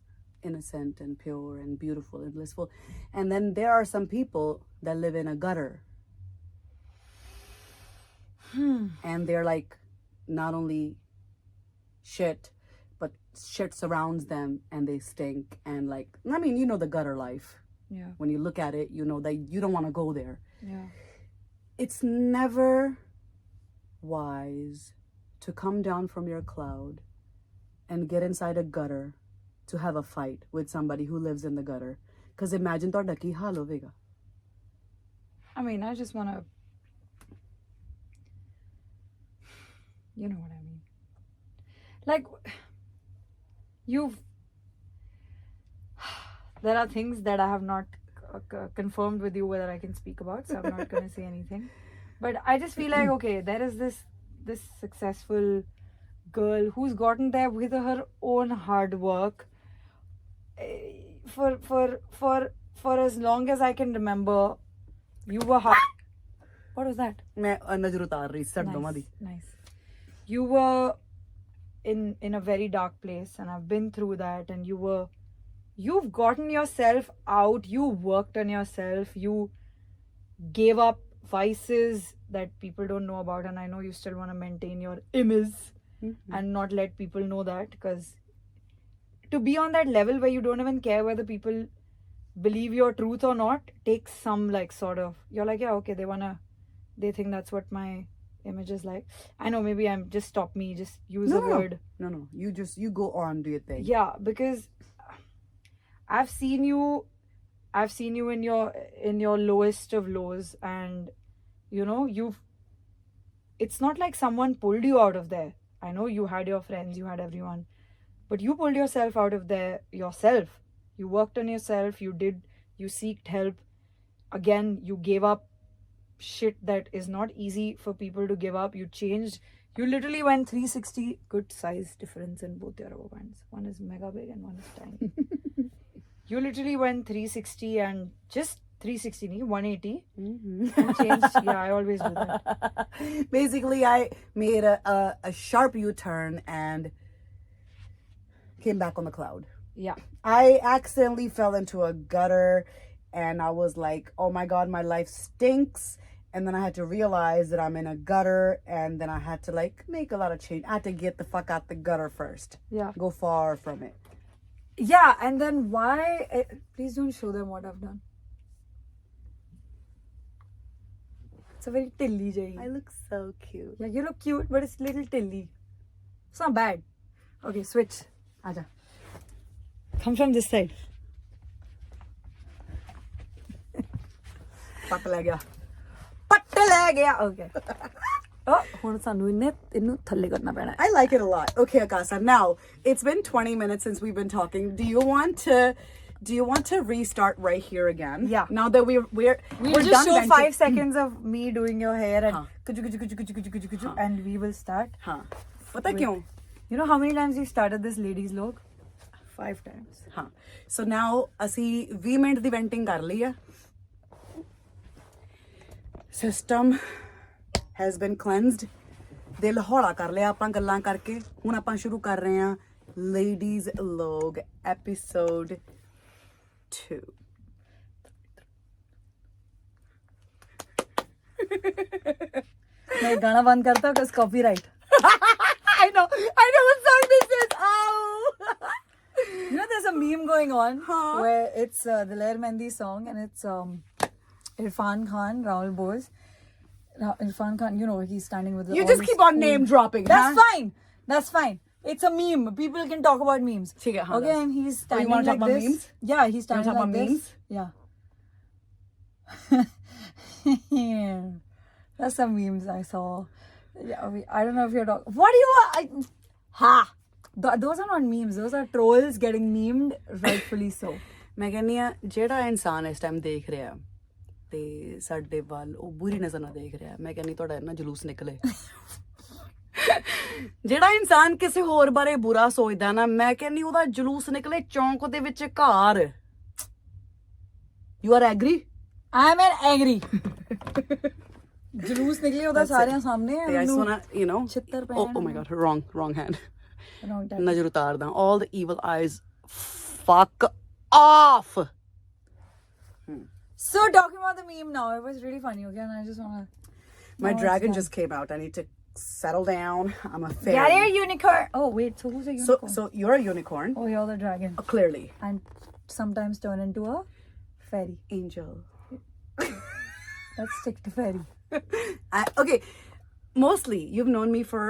innocent and pure and beautiful and blissful. And then there are some people that live in a gutter. And they're like not only shit, but shit surrounds them and they stink. And like, I mean, you know the gutter life. Yeah. When you look at it, you know that you don't want to go there. Yeah. It's never wise to come down from your cloud and get inside a gutter to have a fight with somebody who lives in the gutter. Because imagine ਤੁਹਾਡਾ ਕੀ ਹਾਲ ਹੋਵੇਗਾ. I mean, I just want to, you know what I mean. Like, there are things that I have not confirmed with you whether I can speak about, so I'm not going to say anything. But I just feel like, okay, there is this successful girl who's gotten there with her own hard work. For as long as I can remember, you were hard. What was that? ਮੈਂ ਨਜ਼ਰ ਉਤਾਰ ਰਹੀ ਸੀ ਦੋਵਾਂ ਦੀ. Nice. You were in a very dark place, and I've been through that, and you've gotten yourself out, you worked on yourself, you gave up vices that people don't know about, and I know you still want to maintain your image and not let people know that, because to be on that level where you don't even care whether people believe your truth or not takes some like sort of, you're like, yeah, okay, they think that's what my image is like. I know, maybe I'm just stop me, just use a word. No, you go on, do your thing. Yeah, because I've seen you in your lowest of lows, and you know, it's not like someone pulled you out of there. I know you had your friends, you had everyone, but you pulled yourself out of there yourself. You worked on yourself, you seeked help. Again, you gave up shit that is not easy for people to give up. You changed. You literally went 360. Good size difference in both your rubber bands. One is mega big and one is tiny. You literally went 360 and just 360, 180. And changed. Yeah, I always do that. Basically, I made a sharp U-turn and came back on the cloud. Yeah. I accidentally fell into a gutter and I was like, oh my God, my life stinks. And then I had to realize that I'm in a gutter, and then I had to like make a lot of change. I had to get the fuck out the gutter first. Yeah. Go far from it. Yeah, and then why? Please don't show them what I've done. It's a very tilly jay. I look so cute. Yeah, you look cute, but it's little tilly. It's not bad. Okay, switch. Aja. Come from this side. ਪੱਟ ਲੈ ਗਿਆ ਪੱਟ ਲੈ ਗਿਆ Okay. ਹੁਣ ਸਾਨੂੰ ਇਹਨੂੰ ਥੱਲੇ ਕਰਨਾ ਪੈਣਾ I like it a lot. Okay, Akasa. Now, it's been 20 minutes since we've been talking. Do you want to restart right here again? Yeah. Now that we're We'll just done show venting- 5 seconds of me doing your hair and Huh. kuchu, kuchu, kuchu, kuchu, kuchu, kuchu, kuchu, and we will start. Huh. Pata kyun? You know how many times we started this ladies log? 5 times. Huh. So now ਅਸੀਂ 20 minute ਦੀ venting ਕਰ ਲਈ ਆ. System has been cleansed. ਦਿਲ ਹੌਲਾ ਕਰ ਲਿਆ ਆਪਾਂ ਗੱਲਾਂ ਕਰਕੇ. ਹੁਣ ਆਪਾਂ ਸ਼ੁਰੂ ਕਰ ਰਹੇ ਹਾਂ Ladies Log episode 2. मैं गाना बंद करता हूँ because copyright. I know what song this is. Oh. You know, there's a meme going on Huh. where it's the Lair Mehndi song and it's Irfan Khan, Rahul Bose. Irfan Khan, you know, he's standing with the You all just the keep on school- name dropping. That's huh? fine. That's fine. It's a meme. People can talk about memes. ठीक है, हाँ, Okay, that's- and he's Oh, you standing wanna talk like about this. memes? Yeah, he's standing talk like about this. memes? Yeah. That's some memes I saw. Yeah, I don't know if you're talking. What do you want? Ha! Those are not memes. Those are trolls getting memed, rightfully so. ਮੈਂ ਕਹਿੰਦੀ ਆ ਜਿਹੜਾ ਇਨਸਾਨ ਇਸ time ਦੇਖ ਰਿਹਾ ਤੇ ਸਾਡੇ ਵੱਲ ਉਹ ਬੁਰੀ ਨਜ਼ਰ ਨਾਲ ਦੇਖ ਰਿਹਾ ਮੈਂ ਕਹਿੰਦੀ ਤੁਹਾਡਾ ਨਾ ਜਲੂਸ ਨਿਕਲੇ ਜਿਹੜਾ ਇਨਸਾਨ ਕਿਸੇ ਹੋਰ ਬਾਰੇ ਬੁਰਾ ਸੋਚਦਾ ਨਾ ਮੈਂ ਕਹਿੰਦੀ ਉਹਦਾ ਜਲੂਸ ਨਿਕਲੇ ਚੌਂਕ ਦੇ ਵਿੱਚ ਘਾਰ you are angry I'm an angry. ਜਲੂਸ ਨਿਕਲੇ ਉਹਦਾ ਸਾਰਿਆਂ ਸਾਹਮਣੇ ਤੇ I just wanna you know ਛਿੱਤਰ oh, oh my god wrong hand Wrong time. ਨਜ਼ਰ ਉਤਾਰਦਾ all the evil eyes fuck off. So talking about the meme now, it was really funny. Okay, and I just wanna. My No, it's dragon done. just came out. I need to settle down. I'm a fairy. Get your unicorn. Oh wait, so who's a So unicorn? so you're a unicorn. Oh, you're the dragon, Clearly. and sometimes turn into a fairy. Angel. Let's stick to fairy. Okay. Mostly you've known me for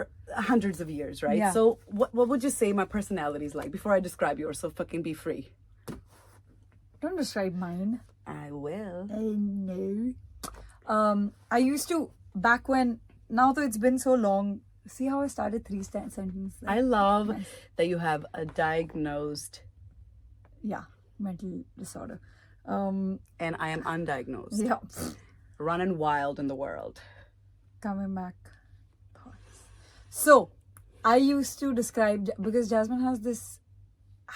hundreds of years, right? Yeah. So what would you say my personality is like before I describe yours? So fucking be free. Don't describe mine. I will. I know. I used to back when. Now though it's been so long. See how I started 3 sentences. I love that you have a diagnosed Yeah, mental disorder. and I am undiagnosed. Yeah, Running wild in the world. coming back. So, I used to describe because Jasmine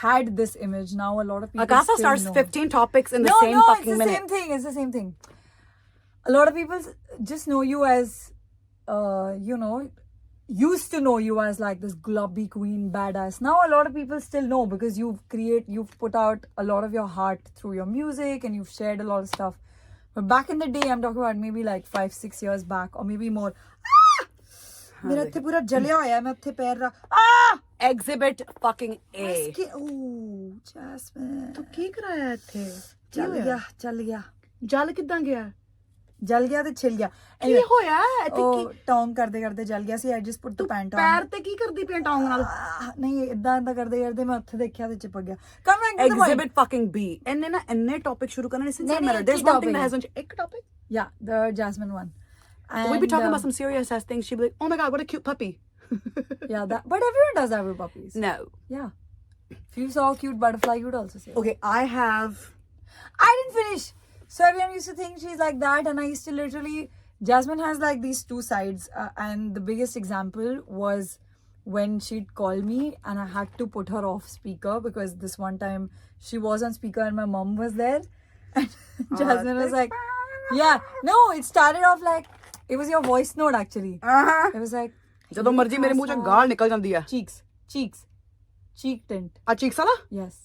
had this image. Now a lot of people Akasa still starts know. 15 topics in the No, same it's fucking the minute. same thing. It's the same thing. A lot of people just know you as, you know, used to know you as like this globby queen badass. Now a lot of people still know because you've put out a lot of your heart through your music and you've shared a lot of stuff. But back in the day, I'm talking about maybe like 5-6 years back or maybe more. मेरा इत्थे पूरा जलिया होया मैं उत्थे पैर रख Exhibit fucking A. oh Jasmine ਕੀ ਕਰਾਇਆ ਇੱਥੇ ਚੱਲ ਗਿਆ ਜਲ ਕਿੱਦਾਂ ਗਿਆ ਜਲ ਗਿਆ ਤੇ ਛਿਲ ਗਿਆ ਕੀ ਹੋਇਆ ਇੱਥੇ ਉਹ ਟੌਂਗ ਕਰਦੇ ਕਰਦੇ ਜਲ ਗਿਆ ਸੀ। I just put the pant on. ਪੈਰ ਤੇ ਕੀ ਕਰਦੀ ਪਈ ਟੌਂਗ ਨਾਲ ਨਹੀਂ ਇਦਾਂ ਕਰਦੇ ਕਰਦੇ ਮੈਂ ਉੱਥੇ ਦੇਖਿਆ ਤੇ ਚਿਪਕ ਗਿਆ। Come back to the point. Exhibit fucking B. ਇੰਨੇ ਨਾ ਇੰਨੇ ਟੌਪਿਕ ਸ਼ੁਰੂ ਕਰਨੇ ਨਹੀਂ ਨਹੀਂ, matter. ਇੱਕ There's he one thing that topic hasn't. ਇੱਕ topic. Yeah, the Jasmine one. And, We'd be talking about some serious ass things. She'd be like, "Oh my god, what a cute puppy." yeah, that. But everyone does that with puppies. No. Yeah. If you saw a cute butterfly, you would also say. Okay, I have. I didn't finish. So everyone used to think she's like that, and I used to literally. Jasmine has like these 2 sides, and the biggest example was when she'd call me, and I had to put her off speaker because this one time she was on speaker and my mom was there, and Jasmine was like, "Yeah, no." It started off like it was your voice note actually. It was like ਜਦੋਂ ਮਰਜੀ ਮੇਰੇ ਮੂੰਹ ਚੋਂ ਗਾਲ ਨਿਕਲ ਜਾਂਦੀ ਆ cheek tint. ਆ ਚੀਕਸ ਵਾਲਾ Yes.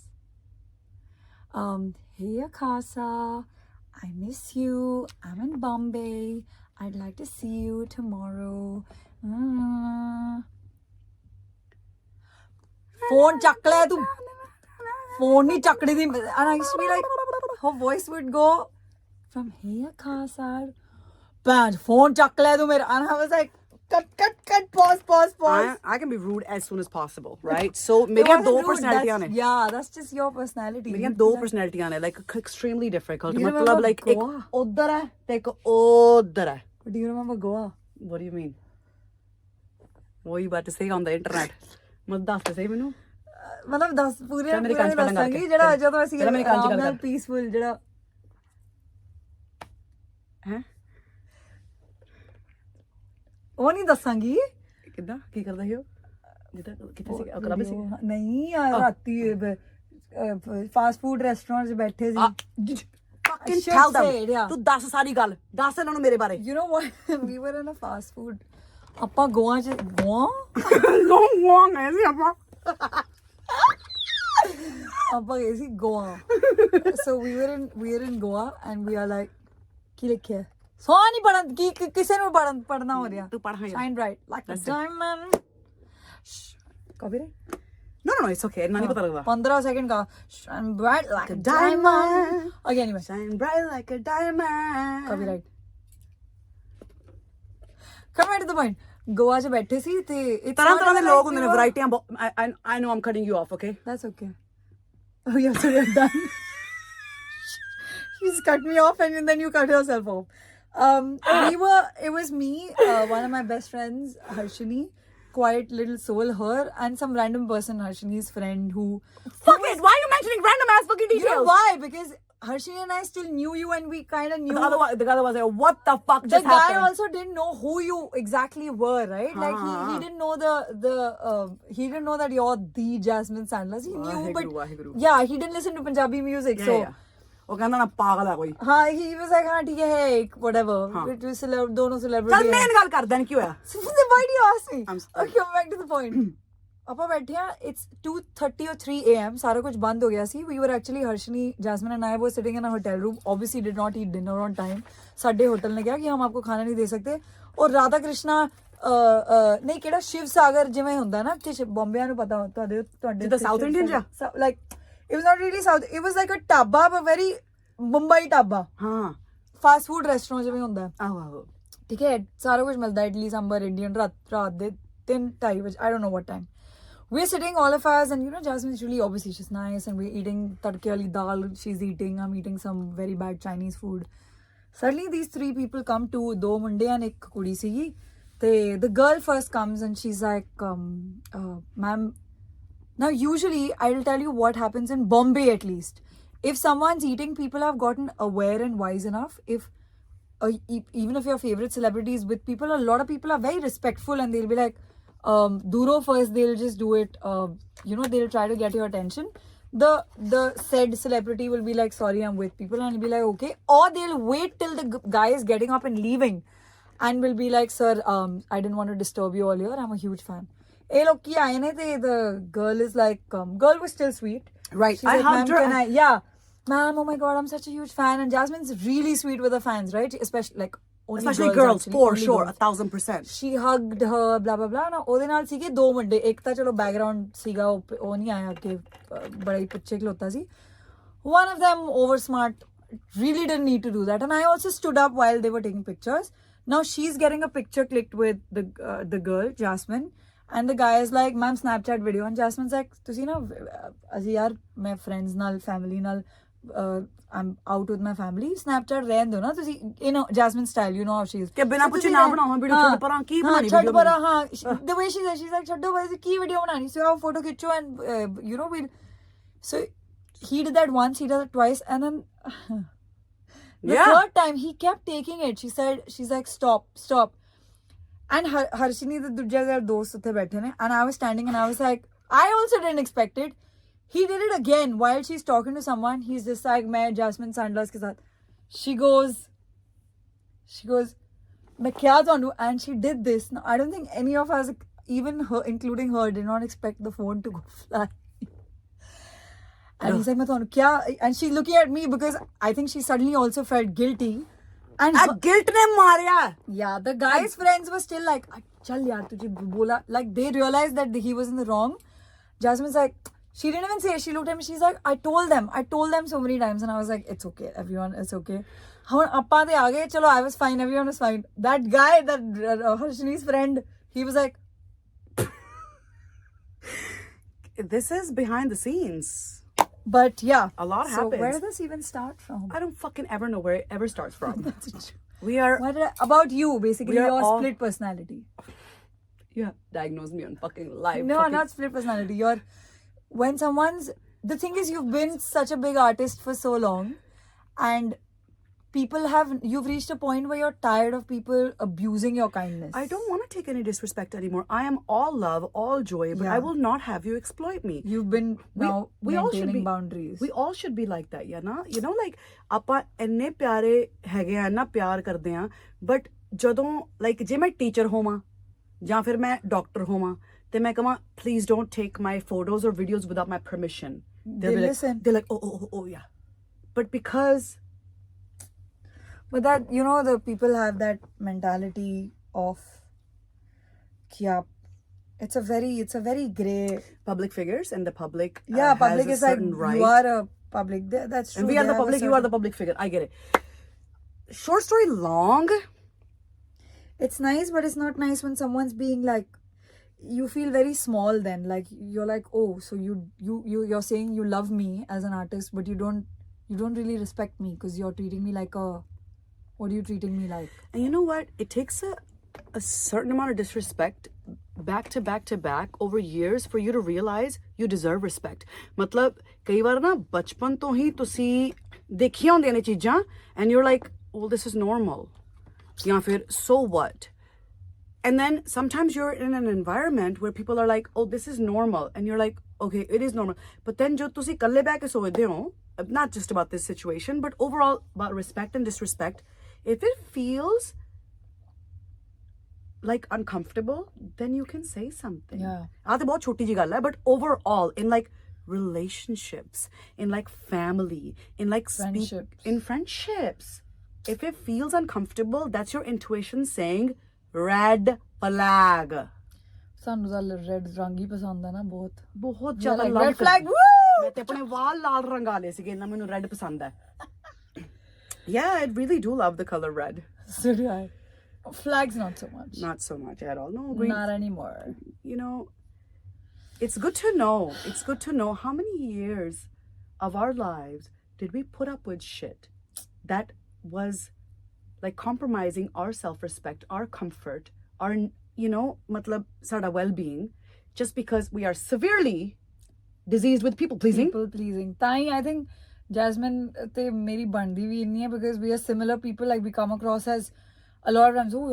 Hey Akasa, I miss you. I'm in Bombay. I'd like to see you tomorrow. Phone ਚੱਕ ਲੈ ਤੂੰ phone ਨਹੀਂ ਚੱਕੜੀ ਦੀ and I used to be like her voice would go from here Khasar bad phone ਚੱਕ ਲੈ ਤੂੰ ਮੇਰਾ and I was like cut pause I can be rude as soon as possible, right? So मेरी दो personality ने. Yeah, that's just your personality. मेरी दो personality ने, like extremely difficult. Do you मतलब remember like एक Goa? उधर है, तो एक उधर है. Do you remember Goa? What do you mean? What are you about to say on the internet? मत दस ते सही मैनू. ਮਤਲਬ ਦੱਸ ਪੂਰੇ ਮੇਰੀ ਕੰਨ ਚ ਕੱਢਣ ਦੱਸਾਂਗੀ ਕਰਕੇ। ਜਿਹੜਾ ਜਦੋਂ ਅਸੀਂ ਮੇਰੀ ਕੰਨ ਚ ਆਰਾਮ ਗੱਲ ਨਾਲ ਕਰ। ਪੀਸਫੁਲ ਜਿਹੜਾ हैं? ਉਹ ਨਹੀਂ ਦੱਸਾਂਗੀ कितना की करदा है वो? जितना कितने से क्लब से? ਨਹੀਂ ਯਾਰ ਰਾਤੀ ਫਾਸਟ ਫੂਡ ਰੈਸਟੋਰੈਂਟ 'ਚ ਬੈਠੇ ਸੀ Fucking should tell them. say it, yeah. ਤੂੰ ਦੱਸ ਸਾਰੀ ਗੱਲ. ਦੱਸ ਇਹਨਾਂ ਨੂੰ ਮੇਰੇ ਬਾਰੇ. You know what? We were in a fast food. ਆਪਾਂ ਗੋਆ 'ਚ ਗੋਆ Long ਹੈ ਸੀ ਆਪਾਂ. ਆਪਾਂ ਗਏ ਸੀ Goa. So we were in Goa and we are like ਕੀ ਲਿਖਿਆ? ਸੋ ਨਹੀਂ ਪੜਨ ਕੀ ਕਿਸੇ ਨੂੰ ਪੜਨਾ ਹੋ ਰਿਹਾ. ਤੂੰ ਪੜ੍ਹ ਹਾਂ ਯਾਰ. Shine bright like a That's it. diamond. Copyright? No, it's okay. ना नहीं पता लगता. 15 सेकंड का shine bright like a diamond. Diamond. Okay, anyway. Shine bright like a diamond. Copyright. Come back to the point. Goa च बैठे सी ते तरह ਦੇ ਲੋਕ ਹੁੰਦੇ ਨੇ ਵੈਰਾਈਟੀਆਂ. I know I'm cutting you off, okay? That's okay. Oh yeah, so you're done. You just cut me off and then you cut yourself off. It was me, one of my best friends, Harshini, quiet little soul, her, and some random person, Harshini's friend, who... Fuck it! Why are you mentioning random ass fucking You know details? why? Because Harshini and I still knew you and we kind of knew... The other was like, what the fuck The just guy happened? also didn't know who you exactly were, right? Like he didn't know he didn't know that you're the Jasmine Sandler. He knew, but Waheguru. yeah, he didn't listen to Punjabi music. So ਉਹ ਕਹਿੰਦਾ ਨਾ ਪਾਗਲ ਹੈ ਕੋਈ. he was like, हाँ ठीक है, hey, whatever. दोनों ਚੱਲ celebrity. ਮੇਨ ਗੱਲ ਕਰਦਾ ਨਹੀਂ ਕੀ ਹੋਇਆ. So then why do you ask me? I'm sorry. Okay, come back to the point. ਆਪਾਂ ਬੈਠੇ ਆ it's 2:30 or 3 a.m. ਸਾਰਾ ਕੁਝ ਬੰਦ ਹੋ ਗਿਆ ਸੀ. We were actually Harshini, Jasmine and I were sitting in a hotel room. Obviously did not eat dinner on time. ਸਾਡੇ hotel ਨੇ ਕਿਹਾ ਕਿ ਹਮ ਆਪਕੋ ਖਾਣਾ ਨਹੀਂ ਦੇ ਸਕਤੇ. ਔਰ ਰਾਧਾ ਕ੍ਰਿਸ਼ਨਾ ਨਹੀਂ ਕਿਹੜਾ ਸ਼ਿਵ ਸਾਗਰ ਜਿਵੇਂ ਹੁੰਦਾ ਨਾ ਕਿ ਬੰਬਿਆਂ ਨੂੰ ਪਤਾ ਤੁਹਾਡੇ ਜਿੱਦਾਂ South Indian ਜਿਹਾ? like it was not really South, it was like a dhaba but very Mumbai dhaba. ਹਾਂ. ਫਾਸਟ ਫੂਡ ਰੈਸਟੋਰੈਂਟ ਜਿਵੇਂ ਹੁੰਦਾ. ਆਹੋ. ਠੀਕ ਹੈ ਸਾਰਾ ਕੁਝ ਮਿਲਦਾ ਇਡਲੀ ਸਾਂਬਰ ਇੰਡੀਅਨ ਰਾਤ ਦੇ 3-2 ਵਜੇ I don't know what time. We're sitting all of us and you know Jasmine's really obviously she's nice and we're eating tadke wali dal she's eating, I'm eating some very bad Chinese food. Suddenly these 3 people come to do munde and ek kudi sigi. The girl first comes and she's like ma'am, now usually I'll tell you what happens in Bombay at least. If someone's eating, people have gotten aware and wise enough. If even if your favorite celebrity is with people, a lot of people are very respectful and they'll be like duro first, they'll just do it, they'll try to get your attention. The said celebrity will be like, sorry, I'm with people, and will be like, okay, or they'll wait till the guy is getting up and leaving and will be like, sir, I didn't want to disturb you earlier, I'm a huge fan. The girl is like, girl was still sweet, Right. she's I like, hugged ma'am, her. yeah, ma'am, oh my god, I'm such a huge fan. And Jasmine's really sweet with her fans, right? Especially like only Especially girls, actually, for only sure, girls. 1000%. She hugged her, blah blah blah. ਨਾ ਉਹਦੇ ਨਾਲ ਸੀਗੇ 2 ਮੁੰਡੇ, ਇੱਕ ਤਾਂ ਚਲੋ background ਸੀਗਾ, ਉਹ ਨਹੀਂ ਆਇਆ ਕਿ ਬੜਾ ਹੀ ਪਿੱਛੇ ਖਲੋਤਾ ਸੀ. One of them over smart, really didn't need to do that, and I also stood up while they were taking pictures. Now she's getting a picture clicked with the girl Jasmine, and the guy is like, ma'am, Snapchat video, and Jasmine's like, ਤੁਸੀਂ ਨਾ ਅਸੀਂ ਯਾਰ ਮੈਂ friends ਨਾਲ family ਨਾਲ I'm out with my family, Snapchat ਰਹਿਣ ਦਿਓ ਨਾ ਤੁਸੀਂ, Jasmine style, you know how she is. ਕਿ ਬਿਨਾਂ ਪੁੱਛੇ ਨਾ ਬਣਾਵਾਂ ਵੀਡੀਓ, ਛੱਡ ਪਰਾਂ ਕੀ ਬਣਾਣੀ ਵੀਡੀਓ. ਛੱਡ ਪਰਾਂ, ਹਾਂ, the way she's like ਛੱਡੋ ਬਸ ਕੀ ਵੀਡੀਓ ਬਣਾਣੀ ਸੀ, ਆਹ ਫੋਟੋ ਖਿੱਚੋ and we'll. So he did that once, he did that twice, and then the third time he kept taking it. She's like, stop. And Harshini, the dujja their dost uthe baithe ne, and I was standing and I was like, I also didn't expect it. He did it again while she's talking to someone. He's just like, main Jasmine Sandler's ke saath. She goes, main kya tonu, and she did this. Now, I don't think any of us, even her, including her, did not expect the phone to go fly. And he's like, main tonu kya? And she's looking at me because I think she suddenly also felt guilty. And guilt ने Maria. yeah, the guy's friends were still like, chal yaar, tujhe bola. Like, they realized that he was in the wrong. Jasmine's like, she didn't even say it. She looked at me, she's like, I told them so many times. And I was like, it's okay, everyone, it's okay. How appa de aage, chalo, I was fine, everyone was fine. That guy, that Harshini's friend, he was like, This is behind the scenes. but yeah. A lot so happens. where does this even start from? I don't fucking ever know where it ever starts from. We are. About you, basically, We are your all- split personality. You have diagnosed me on fucking live. No, fucking- not split personality. When someone's, the thing is, you've been such a big artist for so long, and you've reached a point where you're tired of people abusing your kindness. I don't want to take any disrespect anymore. I am all love, all joy, but Yeah. I will not have you exploit me. You've been now we all should maintaining be boundaries. We all should be like that, yeah, na? You know, like ਆਪਾਂ ਇੰਨੇ ਪਿਆਰੇ ਹੈਗੇ ਆ ਨਾ ਪਿਆਰ ਕਰਦੇ ਆ but ਜਦੋਂ ਲਾਈਕ ਜੇ ਮੈਂ ਟੀਚਰ ਹੋਵਾਂ ਜਾਂ ਫਿਰ ਮੈਂ ਡਾਕਟਰ ਹੋਵਾਂ ਤੇ ਮੈਂ ਕਹਾਂ please don't take my photos or videos without my permission. They listen. They're like, oh, yeah. But because But that, you know, the people have that mentality of, yeah, it's a very grey. public figures and the public Yeah, has public a is like, certain right. you are a public. That's true. And we are They the have a public, you are certain- the public figure. I get it. Short story long. It's nice, but it's not nice when someone's being like, you feel very small then. Like, you're like, oh, so you're saying you love me as an artist, but you don't really respect me because you're treating me like a, what are you treating me like? And you know what? It takes a certain amount of disrespect back to back over years for you to realize you deserve respect. मतलब कई बार ना बचपन तो ही ਤੁਸੀਂ देखिया होंदियां ने चीज़ां and you're like, well, this is normal. या फिर so what? And then sometimes you're in an environment where people are like, oh, this is normal. And you're like, okay, it is normal. But then जो ਤੁਸੀਂ ਕੱਲੇ ਬੈ ਕੇ ਸੋਚਦੇ ਹੋ, not just about this situation, but overall about respect and disrespect, if it feels like uncomfortable, then you can say something. Yeah. ਆਹ ਤੇ ਬਹੁਤ ਛੋਟੀ ਜੀ ਗੱਲ ਹੈ, but overall in like relationships, in like family, in like Friendships. in friendships, if it feels uncomfortable, that's your intuition saying red flag. ਸਾਨੂੰ ਤਾਂ red ਰੰਗ ਹੀ ਪਸੰਦ ਹੈ ਨਾ ਬਹੁਤ. ਬਹੁਤ Yeah, ਜ਼ਿਆਦਾ like love red flag. ਕਰਦੀ। Woo! ਮੈਂ ਤੇ ਆਪਣੇ ਵਾਲ ਲਾਲ ਰੰਗਾ ਲਏ ਸੀਗੇ ਇੰਨਾ ਮੈਨੂੰ ਰੈਡ ਪਸੰਦ ਹੈ। Yeah, I really do love the color red. So do I. Flags not so much. Not so much at all. No, green. Not anymore. You know, it's good to know. It's good to know how many years of our lives did we put up with shit that was like compromising our self-respect, our comfort, our, you know, matlab sada well-being, just because we are severely diseased with people pleasing. People pleasing. I think Jasmine te meri bandi vi inni hai because we are similar people. Like, we come across as a lot of times, oh,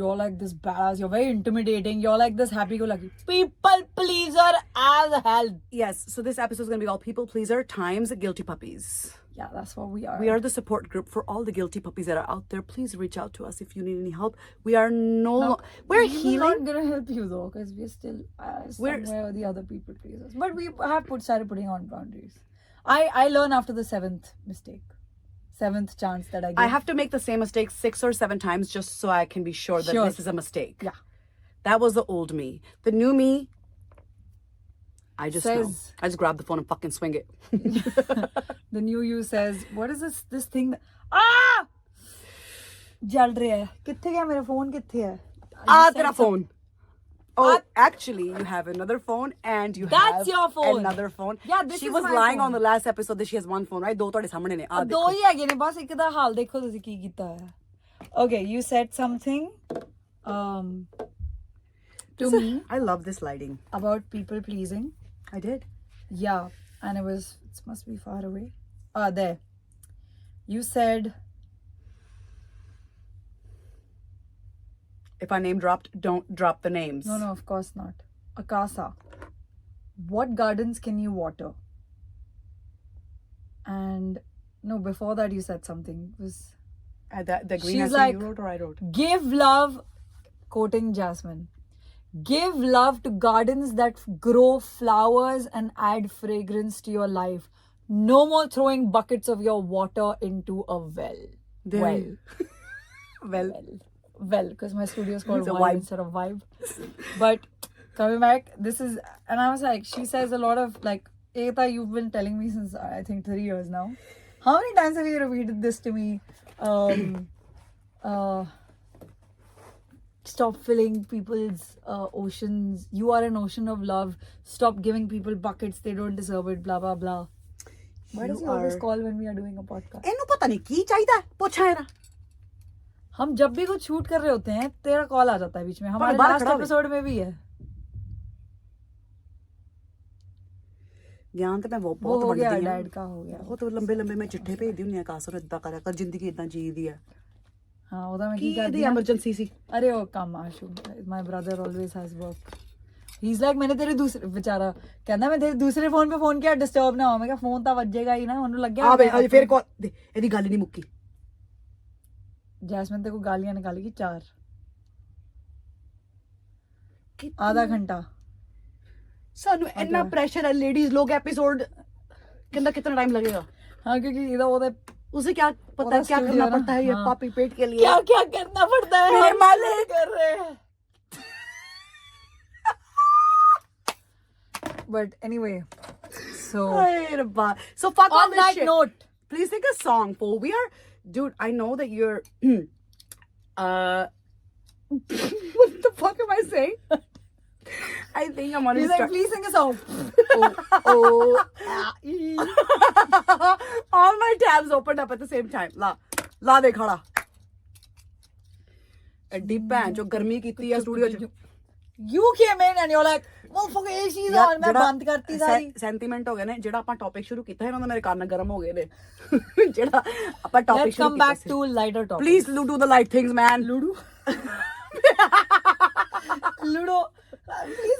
you're like this badass, you're very intimidating, you're like this happy-go-lucky. People pleaser as hell. Yes, so this episode is going to be all people pleaser times guilty puppies. Yeah, that's what we are. We are the support group for all the guilty puppies that are out there. Please reach out to us if you need any help. We are we're We're healing. not gonna help you though, because we're still somewhere the other people pleasers. But we have started putting on boundaries. I learn after the seventh chance that I get. I have to make the same mistake 6 or 7 times just so I can be sure that Sure. this is a mistake. Yeah. That was the old me. The new me, I just know. Says- I just grab the phone and fucking swing it. The new you says, what is this thing ah jal raha hai kithe gaya mera phone kithe hai Tera phone. Oh, actually, you have another phone and you That's have your phone. another phone. Yeah, this she is was my lying phone. on the last episode that she has one phone, right? ਦੋ ਤੁਹਾਡੇ ਸਾਹਮਣੇ ਨੇ। ਦੋ ਹੀ ਹੈਗੇ ਨੇ ਬਸ ਇੱਕ ਦਾ ਹਾਲ ਦੇਖੋ ਤੁਸੀਂ ਕੀ ਕੀਤਾ ਹੈ Okay, you said something to me I love this lighting. about people pleasing. I did. Yeah, and it must be far away. There. You said, If I name dropped, don't drop the names. no, of course not. Akasa. What gardens can you water? And no, before that you said something. It was The green She's has like- you wrote or I wrote? give love, quoting Jasmine. Give love to gardens that grow flowers and add fragrance to your life. No more throwing buckets of your water into a well. Well. Well. Well, because my studio is called It's a Vibe vibe. instead of Vibe. But coming back, this is, and I was like, she says a lot of like, Ekta, you've been telling me since I think 3 years now. How many times have you repeated this to me? Stop filling people's oceans. You are an ocean of love. Stop giving people buckets. They don't deserve it. Blah blah blah. Why does he always call when we are doing a podcast? ਇਹਨੂੰ ਪਤਾ ਨਹੀਂ ਕੀ ਚਾਹੀਦਾ ਪੁੱਛਾਂ ਇਹਦਾ हम जब भी कुछ शूट कर रहे होते हैं तेरा कॉल आ जाता है बीच में. हमारे बाहर लास्ट खड़ा हो। एपिसोड में भी है. ਗਿਆਨ ਤੇ ਮੈਂ वो ਬਹੁਤ हो गया, ਵੰਡਦੀ ਹਾਂ डैड का हो गया. ਬਹੁਤ ਲੰਬੇ ਲੰਬੇ ਮੈਂ ਚਿੱਠੇ ਭੇਜਦੀ ਹੁੰਦੀ ਆ ਕਾਸਰ ਨੂੰ ਇਦਾਂ ਕਰਿਆ ਕਰ ਜ਼ਿੰਦਗੀ ਇਦਾਂ ਜੀਦੀ ਆ हाँ ਉਹਦਾ मैं ਕੀ की कर ਇਹਦੀ दिया. ਐਮਰਜੈਂਸੀ ਸੀ अरे वो कम आशु. My brother always has work. He's like मैंने तेरे दूसरे बेचारा कहना मैं तेरे दूसरे फोन पे फोन किया डिस्टर्ब ना हो. मैं कहा फोन तो ਵੱਜੇਗਾ ਹੀ ਨਾ. ਉਹਨੂੰ ਲੱਗਿਆ ਆ ਵੇ ਅਜੇ ਫੇਰ ਕੋ ਇਹਦੀ ਗੱਲ ਨਹੀਂ ਮੁੱਕੀ जैस्मिन तेरे को गालियां निकालेगी 4 आधा घंटा. ਸਾਨੂੰ ਇੰਨਾ ਪ੍ਰੈਸ਼ਰ ਹੈ ਲੇਡੀਜ਼ ਲੋग एपिसोड ਕਹਿੰਦਾ कितना टाइम लगेगा हाँ क्योंकि इधर उधर उसे क्या पता है क्या studio करना ना, पड़ता है ये हाँ. पापी पेट के लिए क्या क्या करना पड़ता है मेरे हम मालिक। कर रहे हैं. But anyway, so Hey, Rabba. So fuck all on this that shit. note, Please sing a song, fool. We are, dude. I know that you're. What the fuck am I saying? I think I'm on. he's like, please sing a song. All my tabs opened up at the same time. ला दे खड़ा. एड्डी भैन जो गर्मी कीती है studio च. You came in and you're like, motherfucker, AC is on. मैं बंद करती सारी. सेंटीमेंट हो गए ने ਜਿਹੜਾ ਆਪਾਂ ਟੌਪਿਕ ਸ਼ੁਰੂ ਕੀਤਾ ਹੈ ਇਹਨਾਂ ਦੇ ਮੇਰੇ ਕੰਨ ਗਰਮ ਹੋ ਗਏ ਨੇ ਜਿਹੜਾ ਆਪਾਂ ਟੌਪਿਕ Let's ਸ਼ੁਰੂ come ਕੀਤਾ back to lighter topics. Please do the light things man Ludo. Ludo.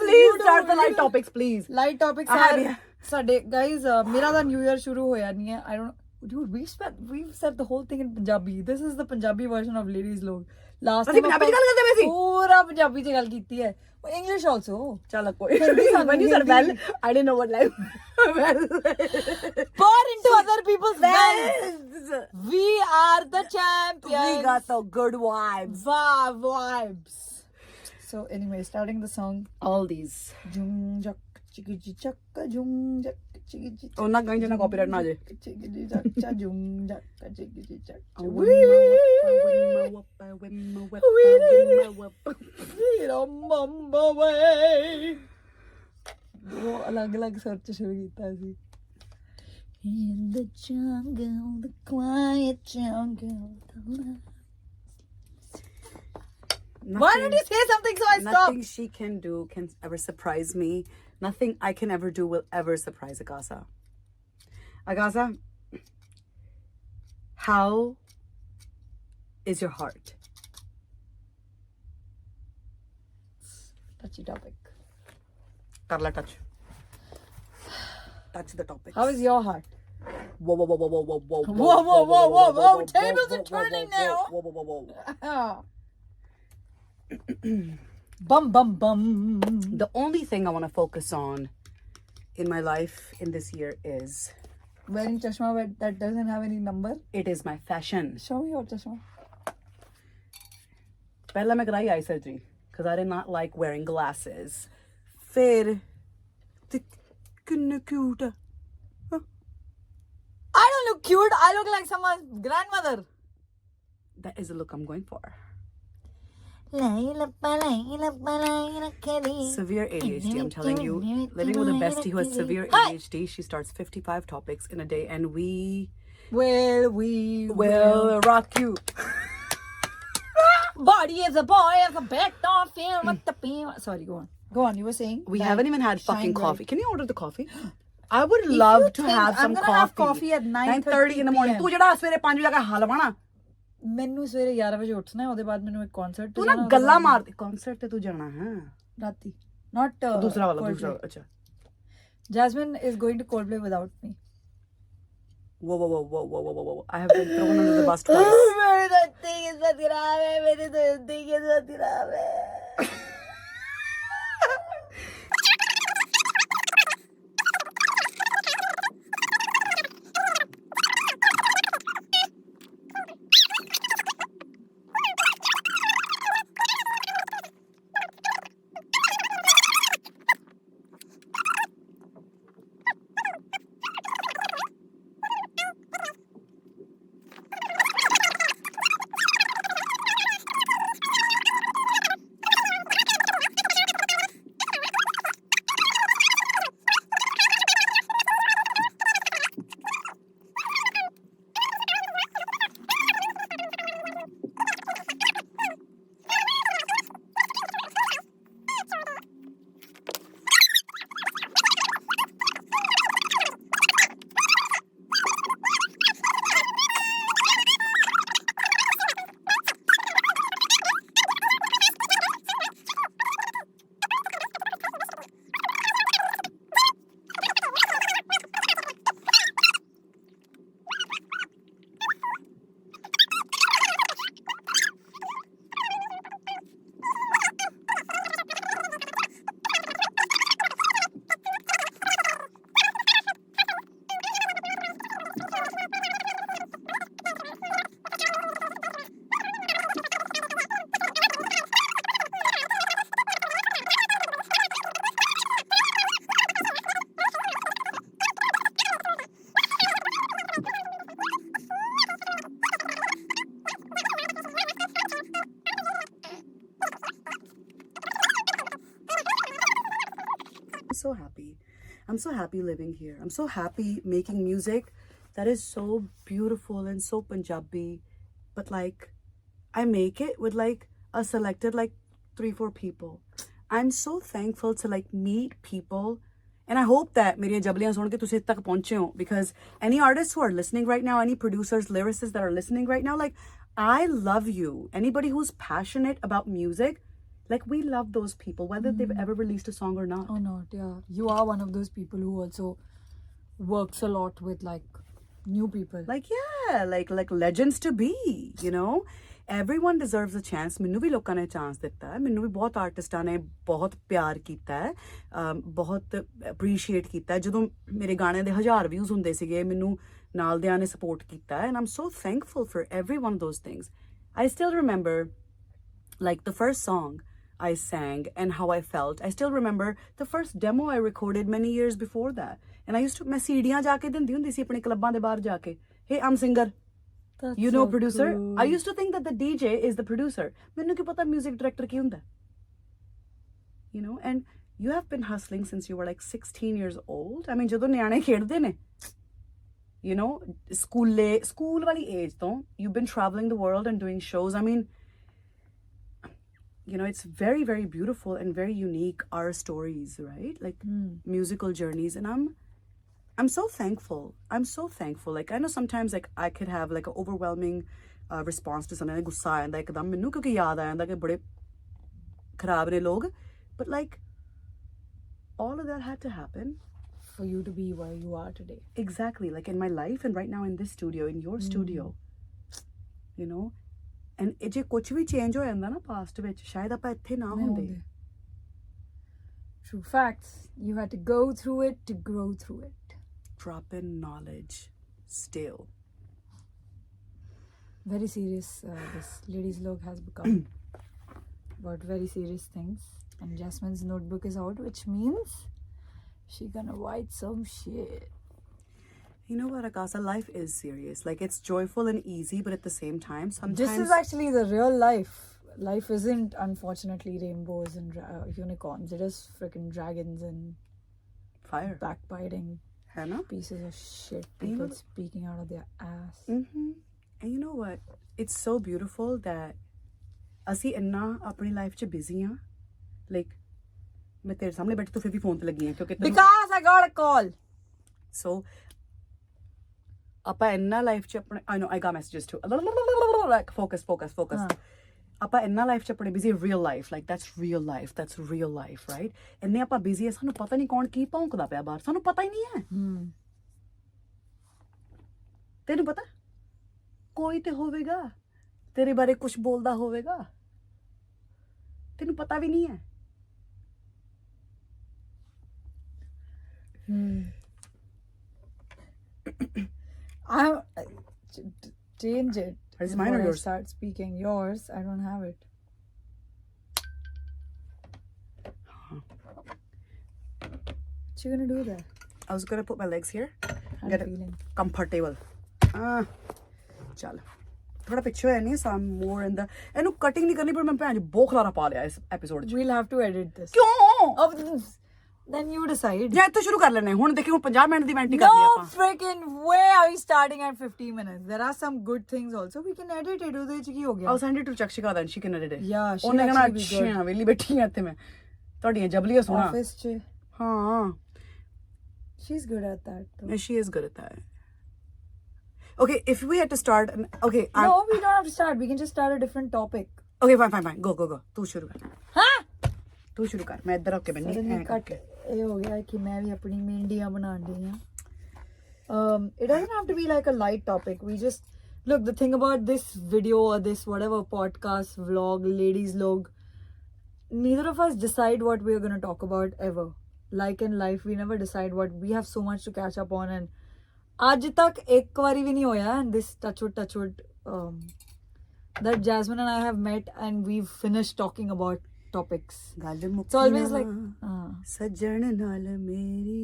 please start the light topics please Light topics ਆਹ are ਵੀ ਹੈ. ਸਾਡੇ guys ਮੇਰਾ ਤਾਂ ਨਿਊ ਇਅਰ ਸ਼ੁਰੂ ਹੋਇਆ ਨਹੀਂ ਹੈ. I don't dude we've said the whole thing in Punjabi. This is the Punjabi version of ladies log. Last ਅਸੀਂ time ਪੰਜਾਬੀ ਚ ਗੱਲ ਕਰਦੇ ਪਏ ਸੀ ਪੂਰਾ ਪੰਜਾਬੀ ਚ ਗੱਲ ਕੀਤੀ ਹੈ. English also. ਚਲ ਕੋਈ ਹਿੰਦੀ ਸਾਨੂੰ when you said well Hindi. I didn't know what life well Pour into other people's wells. We are the champions. we got the good vibes Vibes. So anyway, starting the song. all these Jum jak chiki chakka jum jak chiki ਉਹਨਾਂ ਗਾਈ ਜਿਹਨਾਂ copyright ਨਾ ਆ ਜੇ chiki chakka jum jak chiki chakka. Mamba way. वो अलग-अलग search शुरू ਕੀਤਾ ਸੀ. In the jungle, the quiet jungle. Why don't you say something so I stop? Nothing she can do can ever surprise me. Nothing I can ever do will ever surprise Agasa. Agasa, how is your heart? Touchy topic. Karla touch. Touch the topic. How is your heart? Whoa, whoa, whoa, whoa, whoa, whoa, Whoa, whoa, whoa, whoa, whoa, tables are turning now. Whoa, whoa, whoa, whoa. Bum bum bum. The only thing I want to focus on in my life in this year is Wearing chashma that doesn't have any number. it is my fashion. Show me your chashma. पहला मैं कराई eye surgery because I did not like wearing glasses. फिर कितने cute है. I don't look cute. I look like someone's grandmother. That is the look I'm going for. Severe ADHD, I'm telling you. Living with a bestie who has severe ADHD, she starts 55 topics in a day and we We will rock you. Body is a boy, is a bit of film with the beam. Sorry, go on. Go on, you were saying? We that haven't even had shine fucking bright. coffee. Can you order the coffee? I would If love you to think have I'm some gonna have coffee at 9:30 in the morning. PM. ਤੂੰ ਜਿਹੜਾ ਸਵੇਰੇ 5 ਵਜੇ ਹਲਵਾਣਾ ਮੈਨੂੰ ਸਵੇਰੇ 11 ਵਜੇ ਉੱਠਣਾ ਹੈ ਉਹਦੇ ਬਾਅਦ ਮੈਨੂੰ ਇੱਕ ਕਨਸਰਟ ਤੂੰ ਨਾ ਗੱਲਾਂ ਮਾਰ ਕਨਸਰਟ ਤੇ ਤੂੰ ਜਾਣਾ ਹੈ ਰਾਤੀ not ਦੂਸਰਾ ਵਾਲਾ Coldplay. ਦੂਸਰਾ ਅੱਛਾ Jasmine is going to Coldplay without me. whoa whoa whoa whoa whoa whoa whoa I have been thrown under the bus twice. मेरे दोस्ती की सतराम है मेरे दोस्ती की सतराम है so happy. I'm so happy living here. I'm so happy making music that is so beautiful and so Punjabi, but like I make it with like a selected like 3-4 people. I'm so thankful to like meet people, and I hope that मेरी जबलियां सुन के तुसी तक पहुंचे हो, because any artists who are listening right now, any producers, lyricists that are listening right now, like I love you. Anybody who's passionate about music, like we love those people, whether they've ever released a song or not. Oh not, yeah. You are one of those people who also works a lot with like new people. Like yeah, like legends to be, you know. Everyone deserves a chance. ਮੈਨੂੰ ਵੀ ਲੋਕਾਂ ਨੇ chance ਦਿੱਤਾ ਹੈ, ਮੈਨੂੰ ਵੀ ਬਹੁਤ ਆਰਟਿਸਟਾਂ ਨੇ ਬਹੁਤ ਪਿਆਰ ਕੀਤਾ ਹੈ, ਬਹੁਤ ਅਪਰੀਸ਼ੀਏਟ ਕੀਤਾ ਹੈ। ਜਦੋਂ ਮੇਰੇ ਗਾਣੇ ਦੇ 1000 ਵਿਊਜ਼ ਹੁੰਦੇ ਸੀਗੇ, ਮੈਨੂੰ ਨਾਲ ਦਿਆਂ ਨੇ ਸਪੋਰਟ ਕੀਤਾ ਹੈ, and I'm so thankful for every one of those things. I still remember like the first song I sang and how I felt. I still remember the first demo I recorded many years before that, and I used to, मैं सीढ़ियां जाके ਦਿੰਦੀ ਹੁੰਦੀ ਸੀ ਆਪਣੇ ਕਲੱਬਾਂ ਦੇ ਬਾਹਰ ਜਾ ਕੇ, hey I'm singer. That's You know so producer? cool. I used to think that the DJ is the producer. ਮੈਨੂੰ ਕੀ ਪਤਾ music director ਕੀ ਹੁੰਦਾ? You know, and you have been hustling since you were like 16 years old. I mean, ਜਦੋਂ ਨਿਆਣੇ ਖੇਡਦੇ ਨੇ, you know, school ਵਾਲੀ age ਤੋਂ, you've been traveling the world and doing shows. I mean, you know, it's very, very beautiful and very unique, our stories, right? Like musical journeys. And I'm so thankful. I'm so thankful. Like I know sometimes like I could have like an overwhelming response to something, like ਗੁੱਸਾ ਆ ਜਾਂਦਾ ਇੱਕਦਮ ਮੈਨੂੰ, ਕਿਉਂਕਿ ਯਾਦ ਆ ਜਾਂਦਾ ਕਿ ਬੜੇ ਖਰਾਬ ਨੇ ਲੋਗ, but like all of that had to happen For you to be where you are today. exactly, like in my life and right now in this studio, in your studio, you know. And ਇਹ ਜੇ ਕੁਝ ਵੀ change ਹੋ ਜਾਂਦਾ ਨਾ past ਵਿੱਚ, ਸ਼ਾਇਦ ਆਪਾਂ ਇੱਥੇ ਨਾ ਹੁੰਦੇ. True facts. You had to go through it to grow through it. Drop in knowledge still. Very serious. This ladies log has become about very serious things. And Jasmine's notebook is out, which means she gonna write some shit. You know what, Akasa? Life is serious. Like it's joyful and easy, but at the same time, sometimes This is actually the real life. Life isn't, unfortunately, rainbows and unicorns. It is freaking dragons and fire. backbiting है ना? pieces of shit. And you People know- speaking out of their ass. And you know what? It's so beautiful that ਅਸੀਂ ਇੰਨਾ ਆਪਣੀ life 'ਚ busy ਆ, like ਮੈਂ ਤੇਰੇ ਸਾਹਮਣੇ ਬੈਠੀ ਤੂੰ ਫਿਰ ਵੀ ਫੋਨ ਤੇ ਲੱਗੀ ਆ, ਕਿਉਂਕਿ Because I got a call. ਸੋ ਆਪਾਂ ਇੰਨਾ ਲਾਈਫ 'ਚ ਆਪਣੇ I know I got messages too, like focus ਹਾਂ. ਆਪਾਂ ਇੰਨਾ ਲਾਈਫ 'ਚ ਆਪਣੇ busy, real life, like that's real life, right? ਇੰਨੇ ਆਪਾਂ ਬਿਜ਼ੀ ਆ, ਸਾਨੂੰ ਪਤਾ ਨਹੀਂ ਕੌਣ ਕੀ ਭੌਂਕਦਾ ਪਿਆ ਬਾਹਰ, ਸਾਨੂੰ ਪਤਾ ਹੀ ਨਹੀਂ ਹੈ। ਤੈਨੂੰ ਪਤਾ ਕੋਈ ਤੇ ਹੋਵੇਗਾ ਤੇਰੇ ਬਾਰੇ ਕੁਝ ਬੋਲਦਾ ਹੋਵੇਗਾ, ਤੈਨੂੰ ਪਤਾ ਵੀ ਨਹੀਂ ਹੈ। Change it. Is it mine or Before I yours? start speaking yours. I don't have it. What you gonna do there? I was gonna put my legs here, How get you it feeling? comfortable. ਚੱਲ ਥੋੜਾ ਪਿੱਛੇ ਹੋਇਆ ਨਹੀਂ, ਸਮ ਮੋਰ ਇਨ ਦਾ, ਇਹਨੂੰ cutting ਨਹੀਂ ਕਰਨੀ, ਪਰ ਮੈਂ ਭੈਣ ਬਹੁਤ ਖਲਾਰਾ ਪਾ ਲਿਆ ਇਸ ਐਪੀਸੋਡ 'ਚ। We'll have to edit this. ਕਿਉਂ? Oh, then you decide. ਜਾਂ ਇੱਥੇ ਸ਼ੁਰੂ ਕਰ ਲੈਣੇ, ਹੁਣ ਦੇਖੀ ਹੁਣ 50 ਮਿੰਟ ਦੀ ਵੈਂਟੀ ਕਰਨੀ No ਆਪਾਂ। freaking way are we starting at 15 minutes? There are some good things also. We can edit it. ਉਹਦੇ 'ਚ ਕੀ ਹੋ ਗਿਆ? I'll send it to Chakshika then, she can edit it. Yeah, she'll ਉਹਨੇ ਕਹਿਣਾ actually be good. ਅੱਛਾ ਵੇਲੀ ਬੈਠੀ ਆ ਇੱਥੇ ਮੈਂ, ਤੁਹਾਡੀਆਂ ਜਬਲੀਆਂ ਸੁਣਾ। Office 'ਚ. ਹਾਂ, She's good at that though. and she is good at that. Okay, if we had to start, okay, No, we don't have to start. We can just start a different topic. okay, fine, go, ਤੂੰ ਸ਼ੁਰੂ ਕਰ, Huh? ਤੂੰ ਸ਼ੁਰੂ ਕਰ, ਮੈਂ ਇੱਧਰ ਆ ਕੇ ਬੰਨੀ Suddenly ਐਂ cut. ਕਰਕੇ। ਇਹ ਹੋ ਗਿਆ ਕਿ ਮੈਂ ਵੀ ਆਪਣੀ ਮਹਿੰਦੀਆਂ ਬਣਾਉਣ ਡਈ ਹਾਂ. It doesn't have to be like a light topic. We just look, the thing about this video or this whatever podcast, vlog, ladies log, neither of us decide what we're going to talk about ever. Like in life, we never decide what, we have so much to catch up on, and ਅੱਜ ਤੱਕ ਇੱਕ ਵਾਰੀ ਵੀ ਨਹੀਂ ਹੋਇਆ, and this touch wood, that Jasmine and I have met and we've finished talking about topics. ਗੱਲ It's always like ਸੱਜਣ ਨਾਲ ਮੇਰੀ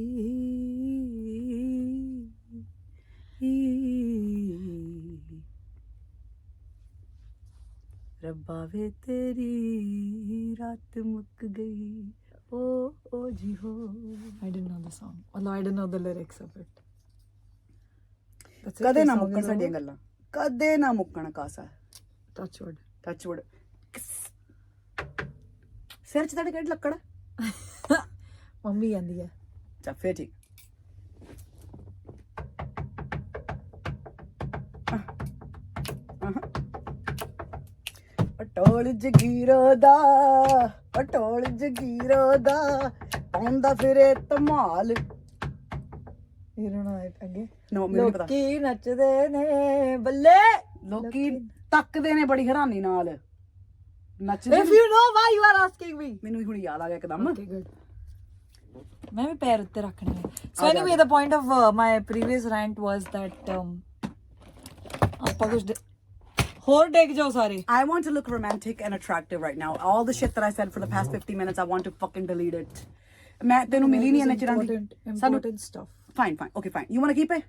ਰੱਬਾ ਵੇ ਤੇਰੀ ਰਾਤ ਮੁੱਕ ਗਈ, Oh ji ho. I didn't know the song. Although I didn't know the lyrics of it. That's it. ਕਦੇ This ਨਾ song ਮੁੱਕਣ is ਸਾਡੀਆਂ over. ਗੱਲਾਂ, ਕਦੇ ਨਾ ਮੁੱਕਣ ਕਾਸਾ। Touch wood. ਟੱਚਵੁੱਡ। ਸਿਰ 'ਚ ਤੁਹਾਡੇ ਕਿਹੜੀ ਲੱਕੜ? ਮੰਮੀ ਕਹਿੰਦੀ ਹੈ। ਚੱਲ ਫੇਰ ਠੀਕ। ਅਟੋਲ ਜਗੀਰੋ ਦਾ, ਅਟੋਲ ਜਗੀਰੋ ਦਾ, ਪਾਉਂਦਾ ਫਿਰੇ ਧਮਾਲ। You don't know it ਅੱਗੇ? ਨੋ ਮੈਨੂੰ ਨਹੀਂ ਪਤਾ। ਲੋਕੀ ਨੱਚਦੇ ਨੇ ਬੱਲੇ। ਲੋਕੀ ਤੱਕਦੇ ਨੇ ਬੜੀ ਹੈਰਾਨੀ ਨਾਲ। ਨੱਚਦੇ If you know why you are asking me. ਮੈਨੂੰ ਵੀ ਹੁਣ ਯਾਦ ਆ ਗਿਆ ਇੱਕਦਮ। Okay, good. ਮੈਂ ਵੀ ਪੈਰ ਉੱਤੇ ਰੱਖਣੇ ਨੇ। So ਆ ਜਾ, anyway, the point of my previous rant was that ਆਪਾਂ ਕੁਝ ਹੋਰ ਡਿੱਗ ਜਾਓ ਸਾਰੇ। I want to look romantic and attractive right now. All the shit that I said for the past 50 minutes, I want to fucking delete it. ਮੈਂ ਤੈਨੂੰ ਮਿਲੀ ਨਹੀਂ ਇੰਨੇ ਚਿਰਾਂ ਦੀ। Important stuff. Fine, fine. Okay, fine. You want to keep it?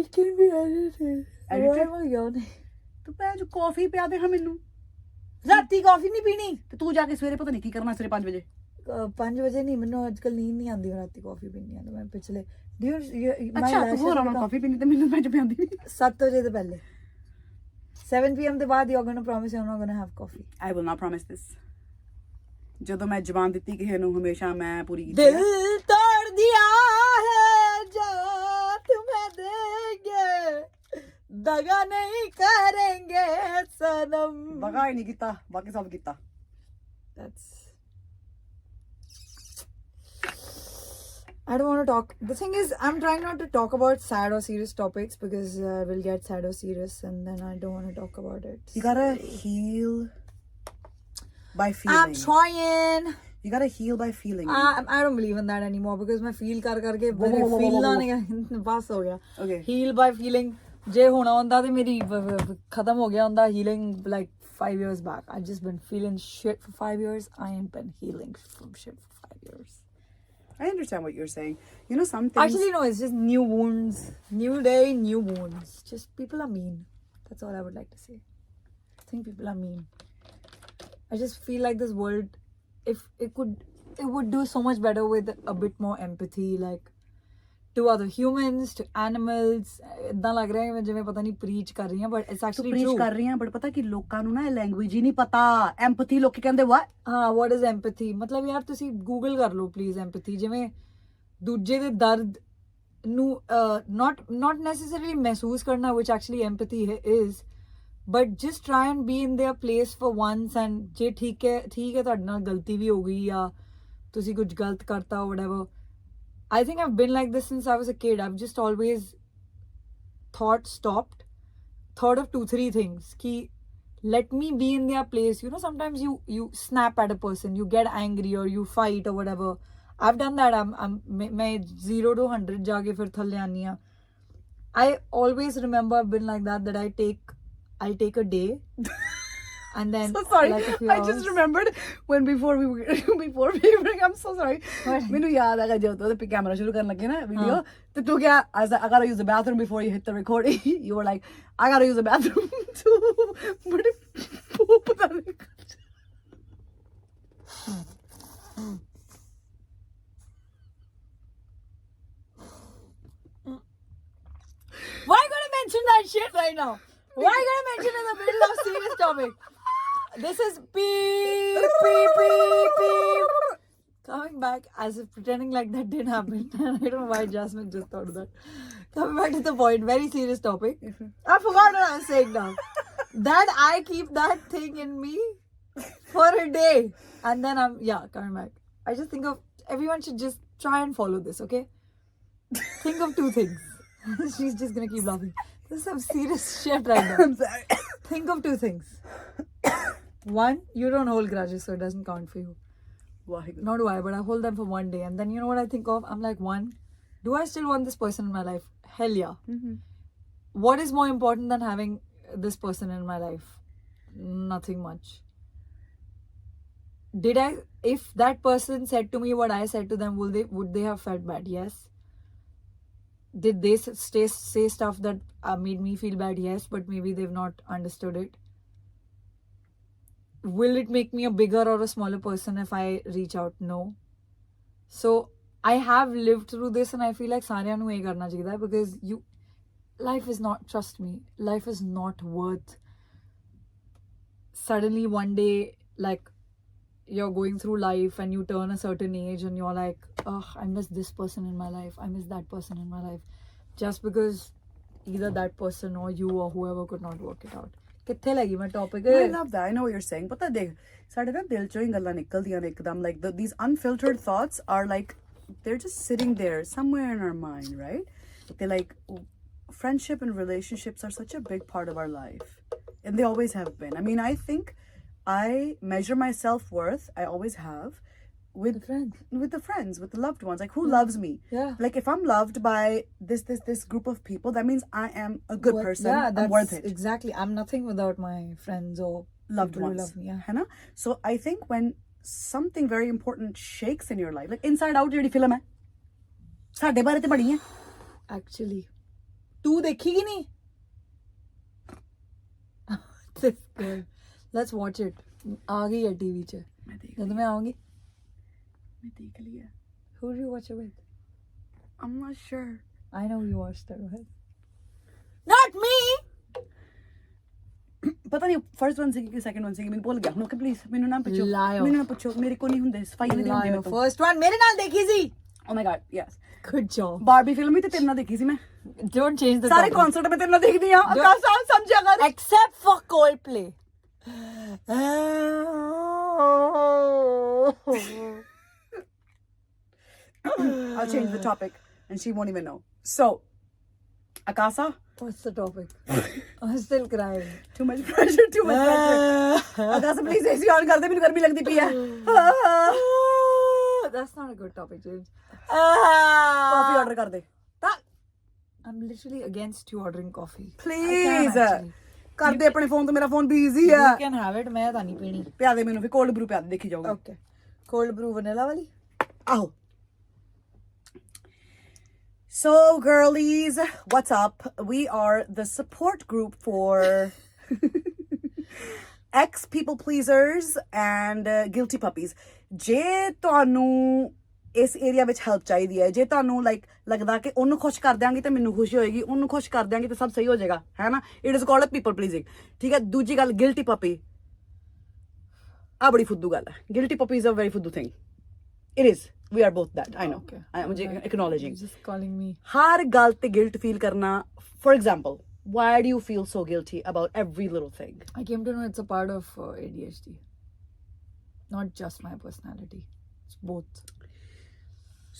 It can be edited. Edited? Why am I yawning? ਤੂੰ ਪੈ ਜੋ ਕਾਫੀ ਪਿਆ ਦੇ ਹਾਂ ਮੈਨੂੰ। ਰਾਤੀ ਕਾਫੀ ਨਹੀਂ ਪੀਣੀ। ਤੇ ਤੂੰ ਜਾ ਕੇ ਸਵੇਰੇ ਪਤਾ ਨਹੀਂ ਕੀ ਕਰਨਾ ਸਵੇਰੇ 5 ਵਜੇ। 5 ਵਜੇ ਨਹੀਂ, ਮੈਨੂੰ ਅੱਜ ਕੱਲ ਨੀਂਦ ਨਹੀਂ ਆਉਂਦੀ ਰਾਤੀ ਕਾਫੀ ਪੀਣੀ ਆ। ਮੈਂ ਪਿਛਲੇ ਅੱਛਾ ਤੂੰ ਹੋਰ ਆਉਣਾ ਕਾਫੀ ਪੀਣੀ ਤੇ ਮੈਨੂੰ ਮੈਂ ਪਿਆਂਦੀ ਨਹੀਂ। 7 ਵਜੇ ਤੋਂ ਪਹਿਲੇ 7 PM ਦੇ ਬਾਅਦ you're gonna promise you're not gonna have coffee. I will not promise this. ਜਦੋਂ ਮੈਂ ਜ਼ਬਾਨ ਦਿੱਤੀ ਕਿਸੇ ਨੂੰ ਹਮੇਸ਼ਾ ਮੈਂ ਪੂਰੀ ਕੀਤੀ। ਦਿਲ ਤੋੜ ਦਿਆ ਹੈ ਜੋ ਤੁਮੇ ਦੇਂਗੇ ਦਗਾ ਨਹੀਂ ਕरेंगे सनम। ਦਗਾ ਹੀ ਨਹੀਂ ਕੀਤਾ, ਬਾਕੀ ਸਭ ਕੀਤਾ। That's I don't want to talk. The thing is, I'm trying not to talk about sad or serious topics because we'll get sad or serious, and then I don't want to talk about it. You gotta heal by feeling. I'm trying. You gotta heal by feeling. I don't believe in that anymore because मैं feel कर करके मेरे feel ना नहीं बस हो गया. Okay. Heal by feeling. जे होना होता तो मेरी खत्म हो गया होता healing like 5 years back. I've just been feeling shit for 5 years. I ain't been healing from shit for 5 years. I understand what you're saying. You know, some things. Actually, no, it's just new wounds. New day, new wounds. Just people are mean. That's all I would like to say. I think people are mean. I just feel like this world, if it would do so much better with a bit more empathy, like to other humans, to animals. इतना लग रहा है जिਵੇਂ पता नहीं preach कर रही हैं, but it's actually preach true. ਕਰ ਰਹੀ ਹਾਂ, but ਪਤਾ ਕਿ ਲੋਕਾਂ ਨੂੰ ਨਾ ਇਹ ਲੈਂਗੁਏਜ ਹੀ ਨਹੀਂ ਪਤਾ। empathy ਲੋਕੀ ਕਹਿੰਦੇ what? ਹਾਂ, what is empathy? ਮਤਲਬ ਯਾਰ ਤੁਸੀਂ ਗੂਗਲ ਕਰ ਲਓ ਪਲੀਜ਼ empathy। ਜਿਵੇਂ ਦੂਜੇ ਦੇ ਦਰਦ ਨੂੰ not necessarily ਮਹਿਸੂਸ ਕਰਨਾ, which actually empathy is, but just try and be in their place for once, and ਜੇ ਠੀਕ ਹੈ ਤੁਹਾਡੇ ਨਾਲ ਗਲਤੀ ਵੀ ਹੋ ਗਈ ਜਾਂ ਤੁਸੀਂ ਕੁਝ ਗਲਤ ਕਰਤਾ or whatever. I think I've been like this since I was a kid. I've just always thought of 2-3 things. Ki let me be in their place. You know, sometimes you snap at a person, you get angry or you fight or whatever. I've done that. मैं 0 to 100 जाके फिर थल्ले आनी आ. I always remember I've been like that I'll take a day. And then So sorry, like a few I hours. just remembered when before we I'm so sorry. ਮੈਨੂੰ ਯਾਦ ਆ ਗਿਆ ਜਦੋਂ ਤੇ ਕੈਮਰਾ ਸ਼ੁਰੂ ਕਰਨ ਲੱਗੇ ਨਾ ਵੀਡੀਓ ਤੇ ਤੂੰ ਕਿਹਾ I gotta use the bathroom before you hit the recording. You were like I gotta use the bathroom too. ਬੜੇ ਪਤਾ ਨਹੀਂ Why you gonna mention that shit right now? Why you gonna mention in the middle of serious topic? This is beep, beep, beep, beep. Coming back as if pretending like that didn't happen. I don't know why Jasmine just thought of that. Coming back to the point, very serious topic. I forgot what I was saying now. That I keep that thing in me for a day. And then coming back. I just think everyone should just try and follow this, okay? Think of 2 things. She's just gonna keep laughing. This is some serious shit right now. I'm sorry. Think of 2 things. 1, you don't hold grudges, so it doesn't count for you. Nor do I, but I hold them for 1 day. And then you know what I think of? I'm like, 1, do I still want this person in my life? Hell yeah. Mm-hmm. What is more important than having this person in my life? Nothing much. If that person said to me what I said to them, would they have felt bad? Yes. Did they say stuff that made me feel bad? Yes, but maybe they've not understood it. will it make me a bigger or a smaller person if I reach out? No. So I have lived through this and I feel like ਸਾਰਿਆਂ ਨੂੰ ਇਹ ਕਰਨਾ ਚਾਹੀਦਾ because life is not, trust me, life is not worth suddenly one day like you're going through life and you turn a certain age and you're like, oh, I miss this person in my life, I miss that person in my life, just because either that person or you or whoever could not work it out. ਕਿੱਥੇ ਲੱਗੀ ਮੈਂ topic? I love that. I know what you're saying. ਪਤਾ ਦੇਖ ਸਾਡੇ ਨਾ ਦਿਲ ਚੋਂ ਹੀ ਗੱਲਾਂ ਨਿਕਲਦੀਆਂ ਨੇ ਇੱਕਦਮ like these unfiltered thoughts are like they're just sitting there somewhere in our mind, right? They like friendship and relationships are such a big part of our life and they always have been. I mean, I think I measure my self-worth, I always have, with the friends, with the loved ones, like who loves me. Yeah. Like if I'm loved by this group of people, that means I am a good person. Yeah, that's I'm worth it. Exactly. I'm nothing without my friends or Loved people who ones. love me. Yeah. है ना? So I think when something very important shakes in your life, like Inside Out ਜਿਹੜੀ film ਹੈ ਸਾਡੇ ਬਾਰੇ ਤੇ ਬਣੀ ਹੈ Actually, ਤੂੰ ਦੇਖੀ ਕਿ ਨਹੀਂ? This girl. Let's watch it. ਆ ਗਈ ਹੈ ਟੀਵੀ 'ਚ ਜਦੋਂ ਮੈਂ ਆਉਂਗੀ. ਮੈਂ ਦੇਖ ਲਈ ਹੈ. Who do you watch it with? I'm not sure. I know you watched it with. Not me! ਪਤਾ ਨਹੀਂ ਫਰਸਟ ਵਨ ਸੀ ਕਿ ਸੈਕੰਡ ਵਨ ਸੀ ਮੈਨੂੰ ਭੁੱਲ ਗਿਆ ਹੁਣ ਪਲੀਜ਼ ਮੈਨੂੰ ਨਾ ਪੁੱਛੋ Liar. ਮੈਨੂੰ ਨਾ ਪੁੱਛੋ ਮੇਰੇ ਕੋ ਨਹੀਂ ਹੁੰਦੇ ਸਫਾਈ ਨਹੀਂ ਹੁੰਦੀ ਮੇਰੇ ਤੋਂ First one ਮੇਰੇ ਨਾਲ ਦੇਖੀ ਸੀ. Oh my god, yes. Good job. Barbie film ਵੀ ਤੇ ਤੇਰੇ ਨਾਲ ਦੇਖੀ ਸੀ ਮੈਂ Don't change the ਸਾਰੇ topic. ਕਨਸਰਟ ਮੈਂ ਤੇਰੇ ਨਾਲ ਦੇਖਦੀ ਆ ਆਕਾਸ਼ਾ ਸਮਝਿਆ ਕਰ Except for Coldplay. I'll change the topic and she won't even know. So, Akasa, What's the topic? I'm still crying. too much pressure. Akasa, please AC on कर दे मेरी गर्मी लगती पई है. That's not a good topic, James. Coffee order कर दे. I'm literally against you ordering coffee. Please. I can actually. कर दे अपने phone तो मेरा फोन बिजी है. You can have it. मैं ਤਾਂ ਨਹੀਂ ਪੀਣੀ. ਪਿਆ ਦੇ ਮੈਨੂੰ ਫਿਰ ਕੋਲਡ ਬਰੂ ਪਿਆ ਦੇ ਦੇਖੀ ਜਾਊਗੀ. Okay. Cold brew vanilla ਵਾਲੀ? ਆਹੋ. So, girlies, what's up? We are the support group for ex-people pleasers and guilty puppies. ਜੇ ਤੁਹਾਨੂੰ ਇਸ ਏਰੀਆ ਵਿੱਚ ਹੈਲਪ ਚਾਹੀਦੀ ਹੈ ਜੇ ਤੁਹਾਨੂੰ ਲੱਗਦਾ ਕਿ ਉਹਨੂੰ ਖੁਸ਼ ਕਰ ਦਿਆਂਗੇ ਤੇ ਮੈਨੂੰ ਖੁਸ਼ੀ ਹੋਏਗੀ ਉਹਨੂੰ ਖੁਸ਼ ਕਰ ਦਿਆਂਗੇ ਤੇ ਸਭ ਸਹੀ ਹੋ ਜਾਏਗਾ ਹੈ ਨਾ ਇਟ ਇਜ਼ ਕਾਲਡ ਪੀਪਲ ਪਲੀਜ਼ਿੰਗ ਠੀਕ ਹੈ ਦੂਜੀ ਗੱਲ ਗਿਲਟੀ ਪਪੀ ਆ ਬੜੀ ਫੁੱਦੂ ਗੱਲ ਹੈ guilty puppy is a very ਫੁੱਦੂ thing it is we are both that I know I am acknowledging Just calling me. ਹਰ ਗੱਲ ਤੇ ਗਿਲਟ ਫੀਲ ਕਰਨਾ for example why do you feel so guilty about every little thing I came to know it's a part of ADHD. Not just my personality. It's both.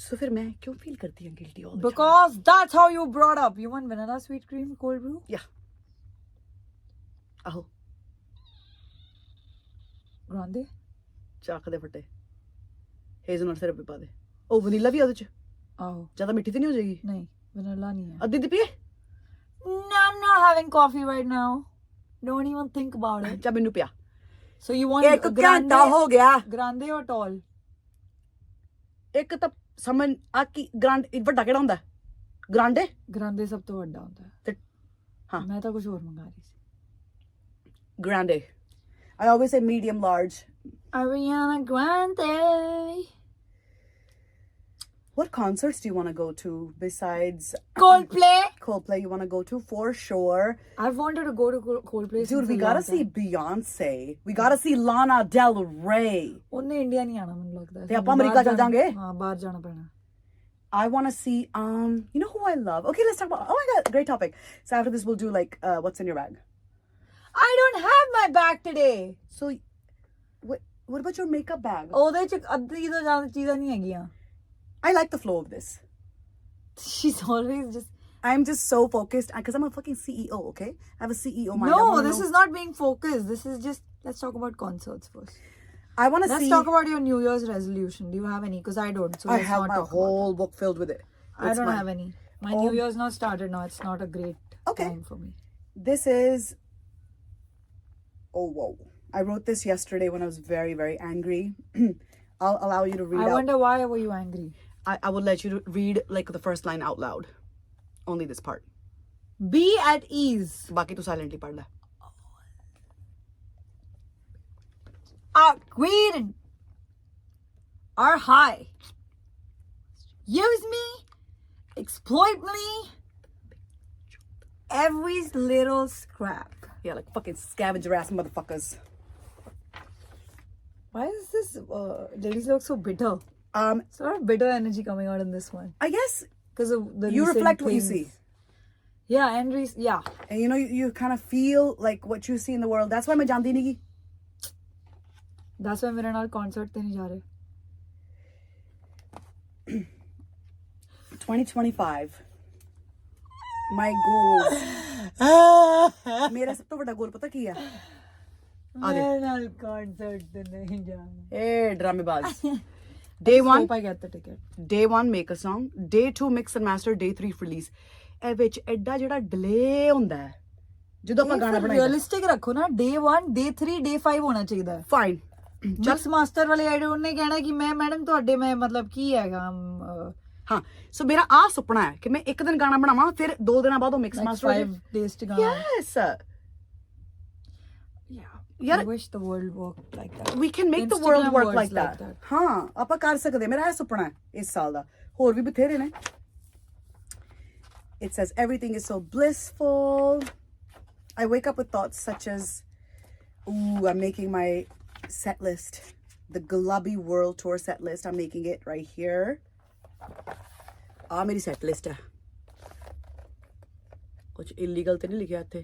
so फिर मैं क्यों feel करती हूँ guilty all the time Because that's how you brought up. You want vanilla sweet cream cold brew? yeah ਆਹੋ Grande? ਚੱਕ ਦੇ ਫੱਟੇ hazelnut syrup ਪਾ ਦੇ ਉਹ ਵਨੀਲਾ ਵੀ ਉਹਦੇ ਚ ਆਹੋ ਜ਼ਿਆਦਾ ਮਿੱਠੀ ਤੇ ਨਹੀਂ ਹੋ ਜਾਏਗੀ ਨਹੀਂ vanilla ਨਹੀਂ ਹੈ. ਅੱਧੀ ਦੀ ਪੀਏ No, I'm not having coffee right now. Don't even think about it. ਚਾ ਮੈਨੂੰ ਪਿਆ So you want ਇੱਕ ਘੰਟਾ ਹੋ ਗਿਆ grande or tall? ਇੱਕ ਤਾਂ ਸਮਝ ਆ ਕੀ ਗ੍ਰਾਂਡ ਵੱਡਾ ਕਿਹੜਾ ਹੁੰਦਾ ਗ੍ਰਾਂਡੇ Grande ਸਭ ਤੋਂ ਵੱਡਾ ਹੁੰਦਾ ਹੈ. ਤੇ ਹਾਂ ਮੈਂ ਤਾਂ ਕੁਝ ਹੋਰ ਮੰਗਾ ਰਹੀ ਸੀ. grande I always say medium large Ariana Grande. what concerts do you want to go to besides Coldplay. you want to go to for sure I've wanted to go to Coldplay. dude since we a gotta long see time. Beyonce we gotta see Lana Del Rey ਉਹਨੇ India ਨਹੀਂ ਆਣਾ ਮੈਨੂੰ ਲੱਗਦਾ ਤੇ ਆਪਾਂ America ਚੱਲ ਜਾਾਂਗੇ ਹਾਂ ਬਾਹਰ ਜਾਣਾ ਪੈਣਾ I want to see you know who I love okay let's talk about oh my god great topic so after this we'll do like what's in your bag I don't have my bag today. so what about your makeup bag ਉਹਦੇ ਚ ਅੱਧੀ ਤੋਂ ਜ਼ਿਆਦਾ ਚੀਜ਼ਾਂ ਨਹੀਂ ਹੈਗੀਆਂ. I like the flow of this She's always just I'm just so focused because I'm a fucking CEO okay I have a CEO mind no this is not being focused. This is just let's talk about concerts first. I want to Let's see talk about your New Year's resolution. Do you have any? Because I don't. So I let's have not my talk about whole book filled with it that. I don't have any. My New Year's not started now. It's not a great Okay. time for me. this is oh whoa I wrote this yesterday when I was very very angry I'll allow you to read I out wonder why were you angry? I will let you to read like the first line out loud only this part Be at ease. बाकी तू silently पढ़ ले greed are high. Use me, exploit me, every little scrap. Yeah, like fucking scavenger ass motherfuckers. Why is this ladies look so bitter? Sort of bitter energy coming out in this one I guess because of the you recent reflect what you things. see. Yeah, and yeah. And you know, you kind of feel like what you see in the world. That's why मैं जानती नहीं की. That's why मेरे नाल concert ते नहीं जा रहे. 2025. My goals. मेरा सब तो बड़ा गोल पता की है? मेरे नाल concert ते नहीं जाना. ए ड्रामेबाज. Day 1, Hope I get the ticket. Day 1 make a song. Day 2 mix and master. Day 3 release. ਇਹ ਵਿੱਚ ਐਡਾ ਜਿਹੜਾ ਡਿਲੇ ਹੁੰਦਾ ਹੈ ਜਦੋਂ ਆਪਾਂ ਗਾਣਾ ਬਣਾਈਦਾ. Realistic ਰੱਖੋ ਨਾ. Day 1, Day 3, Day 5 ਹੋਣਾ ਚਾਹੀਦਾ ਹੈ. Fine. ਜਸ ਮਾਸਟਰ ਵਾਲੇ ਆਈਡੀ ਉਹਨੇ ਕਹਿਣਾ ਕਿ ਮੈਂ ਮੈਡਮ ਤੁਹਾਡੇ ਮੈਂ ਮਤਲਬ ਕੀ ਹੈਗਾ ਹਾਂ ਸੋ ਮੇਰਾ ਆ ਸੁਪਨਾ ਹੈ ਕਿ ਮੈਂ ਇੱਕ ਦਿਨ ਗਾਣਾ ਬਣਾਵਾਂ ਫਿਰ 2 ਦਿਨਾਂ ਬਾਅਦ ਉਹ ਮਿਕਸ ਮਾਸਟਰ ਹੋ 5 days to go. Yes. Yeah. I wish the world worked like that. We can make the Instagram world work works like that. ਹਾਂ ਆਪਾਂ ਕਰ ਸਕਦੇ ਮੇਰਾ ਇਹ ਸੁਪਨਾ ਹੈ ਇਸ ਸਾਲ ਦਾ ਹੋਰ ਵੀ ਬਥੇਰੇ ਨੇ. It says everything is so blissful. I wake up with thoughts such as, ooh, I'm making my set list. The Gulabi World Tour set list. I'm making it right here. Ah, मेरी set list है. कुछ illegal तो नहीं लिखा इत्थे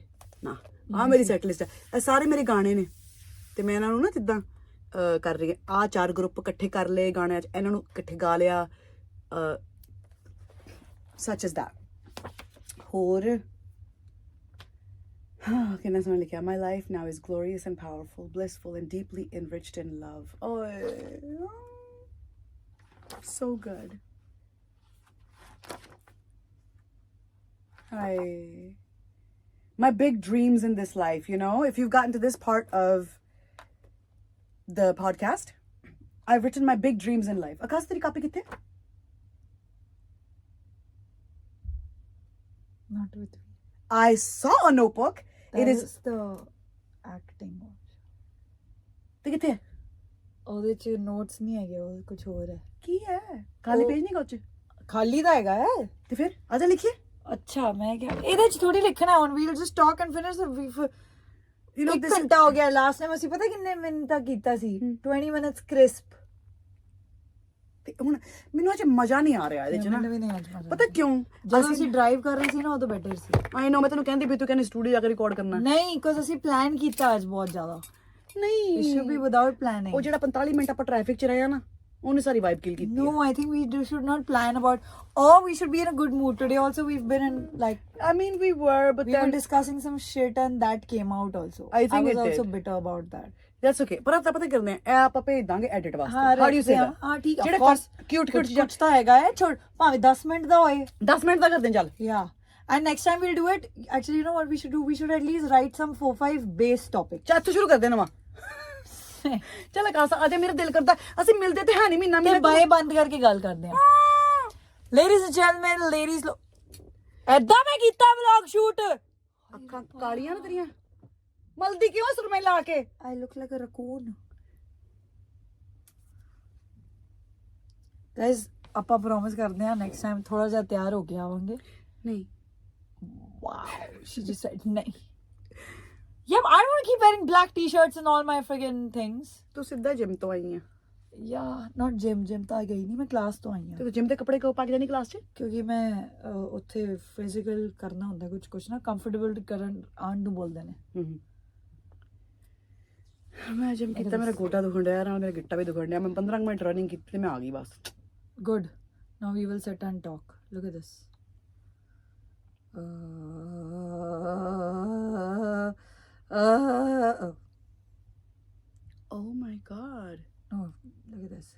ना. Ah, मेरी set list है. ਇਹ ਸਾਰੇ ਮੇਰੇ ਗਾਣੇ ਨੇ ਤੇ ਮੈਂ ਇਹਨਾਂ ਨੂੰ ਨਾ ਜਿੱਦਾਂ ਕਰ ਰਹੀ ਹਾਂ ਆ 4 ਗਰੁੱਪ ਇਕੱਠੇ ਕਰ ਲਏ ਗਾਣਿਆਂ 'ਚ ਇਹਨਾਂ ਨੂੰ ਇਕੱਠੇ ਗਾ ਲਿਆ such as that. ਹੋਰ ਕਿੰਨਾ ਸੋਹਣਾ ਲਿਖਿਆ. My life now is glorious and powerful, blissful and deeply enriched in love. Oh, so good. Hi. My big dreams in this life, you know, if you've gotten to this part of the podcast, I've written my big dreams in life. Akas teri copy kitte? Not with me. I saw a notebook. That it is the acting one. ਤੇ ਕਿੱਥੇ ਹੈ? ਉਹਦੇ ਚ notes ਨਹੀਂ ਹੈਗੇ ਉਹ ਕੁਝ ਹੋਰ ਹੈ. ਕੀ ਹੈ? ਖਾਲੀ ਪੇਜ ਨਹੀਂ ਕੁਝ? ਖਾਲੀ ਤਾਂ ਹੈਗਾ ਹੈ. ਤੇ ਫਿਰ ਆਜਾ ਲਿਖੀਏ. ਅੱਛਾ ਮੈਂ ਕਿਹਾ ਇਹਦੇ ਚ ਥੋੜੀ ਲਿਖਣਾ ਹੁਣ we'll just talk and finish You know, ਇੱਕ this is, ਘੰਟਾ ਹੋ ਗਿਆ ਲਾਸਟ ਟਾਈਮ ਅਸੀਂ ਪਤਾ ਕਿੰਨੇ ਮਿੰਟ ਤੱਕ ਕੀਤਾ ਸੀ 20 ਮਿੰਟਸ ਕ੍ਰਿਸਪ. ਤੇ ਹੁਣ ਮੈਨੂੰ ਅੱਜ ਮਜ਼ਾ ਨਹੀਂ ਆ ਰਿਹਾ ਇਹਦੇ ਚ ਨਾ. ਮੈਨੂੰ ਵੀ ਨਹੀਂ ਅੱਜ ਮਜ਼ਾ. ਪਤਾ ਕਿਉਂ? ਜਦੋਂ ਅਸੀਂ ਡਰਾਈਵ ਕਰ ਰਹੇ ਸੀ ਨਾ ਉਦੋਂ ਬੈਟਰ ਸੀ. ਆਈ ਨੋ ਮੈਂ ਤੈਨੂੰ ਕਹਿੰਦੀ ਵੀ ਤੂੰ ਕਹਿੰਦੀ ਸਟੂਡੀਓ ਜਾ ਕੇ ਰਿਕਾਰਡ ਕਰਨਾ. ਨਹੀਂ ਬਿਕੋਜ਼ ਅਸੀਂ ਪਲਾਨ ਕੀਤਾ ਅੱਜ ਬਹੁਤ ਜ਼ਿਆਦਾ. ਨਹੀਂ It should be without planning. ਉਹ ਜਿਹੜਾ 45 ਮਿੰਟ ਆਪਾਂ ਟ੍ਰੈਫਿਕ 'ਚ ਰਹੇ ਆ ਨਾ ਉਹਨੇ ਸਾਰੀ ਵਾਈਬ ਕਿਲ ਕੀਤੀ. No, I think we should not plan about. Oh, we should be in a good mood today. Also, we've been in like I mean we were but we were then discussing some shit and that came out also. I think was it also did. bitter about that. that's okay. ਪਰ ਆਪਾਂ ਪਤਾ ਕਰਦੇ ਆ ਇਹ ਆਪਾਂ ਭੇਜ ਦਾਂਗੇ edit ਵਾਸਤੇ. ਹਾਂ How do you say that? ਹਾਂ ਠੀਕ ਹੈ. ਜਿਹੜੇ Of course, ਕਿਊਟ ਕੁਛ ਚੀਜ਼ਾਂ ਕੁਛ ਤਾਂ ਹੈਗਾ ਹੈ ਛੋੜ ਭਾਵੇਂ 10 ਮਿੰਟ ਦਾ ਹੋਏ. 10 ਮਿੰਟ ਦਾ ਕਰਦੇ ਚੱਲ. Yeah. And next time we'll do it. Actually, you know what we should do? We should at least write some 4-5 base topics. ਚੱਲ ਤੂੰ ਸ਼ੁਰੂ ਕਰ ਦੇ ਨਵਾਂ. ਚੱਲ ਕਾਸ ਅਜੇ ਮੇਰਾ ਦਿਲ ਕਰਦਾ ਅਸੀਂ ਮਿਲਦੇ ਤੇ ਹੈ ਨਹੀਂ ਮਹੀਨਾ ਤੇ ਬਾਏ ਬੰਦ ਕਰਕੇ ਗੱਲ ਕਰਦੇ ਹਾਂ. Ladies and gentlemen, ladies ਐਦਾਂ ਮੈਂ ਕੀਤਾ ਵਲੌਗ ਸ਼ੂਟ. ਅੱਖਾਂ ਕਾਲੀਆਂ ਨੇ ਤੇਰੀਆਂ ਮਲਦੀ ਕਿਉਂ ਸੁਰਮੇ ਲਾ ਕੇ? I look like a raccoon. Guys, ਆਪਾਂ ਪ੍ਰੋਮਿਸ ਕਰਦੇ ਹਾਂ ਨੈਕਸਟ ਟਾਈਮ ਥੋੜਾ ਜਿਹਾ ਤਿਆਰ ਹੋ ਕੇ ਆਵਾਂਗੇ. ਨਹੀਂ. Wow, she just said ਨਹੀਂ. Yeah, I don't want to keep wearing black t-shirts and all my friggin' things. ਤੂੰ ਸਿੱਧਾ ਜਿਮ ਤੋਂ ਆਈ ਆ. Yeah, not gym ਤਾਂ ਗਈ ਨਹੀਂ ਮੈਂ ਕਲਾਸ ਤੋਂ ਆਈ ਹਾਂ. ਤੇ ਤੂੰ ਜਿਮ ਦੇ ਕੱਪੜੇ ਕਿਉਂ ਪਾ ਕੇ ਜਾਨੀ ਕਲਾਸ 'ਚ? ਕਿਉਂਕਿ ਮੈਂ ਉੱਥੇ ਫਿਜ਼ੀਕਲ ਕਰਨਾ ਹੁੰਦਾ ਕੁਝ ਨਾ ਕੰਫਰਟੇਬਲ ਕਰਨ ਆਉਣ ਨੂੰ ਬੋਲਦੇ ਨੇ. ਮੈਂ ਜਿਮ ਕੀਤਾ ਮੇਰਾ ਗੋਡਾ ਦੁਖਣ ਡਿਆ ਨਾਲ ਮੇਰਾ ਗਿੱਟਾ ਵੀ ਦੁਖਣ ਡਿਆ. ਮੈਂ 15 ਮਿੰਟ ਰਨਿੰਗ ਕੀਤੀ ਤੇ ਮੈਂ ਆ ਗਈ ਬਸ. Good. Now we will sit and talk. Look at this. Oh my god. No, look at this.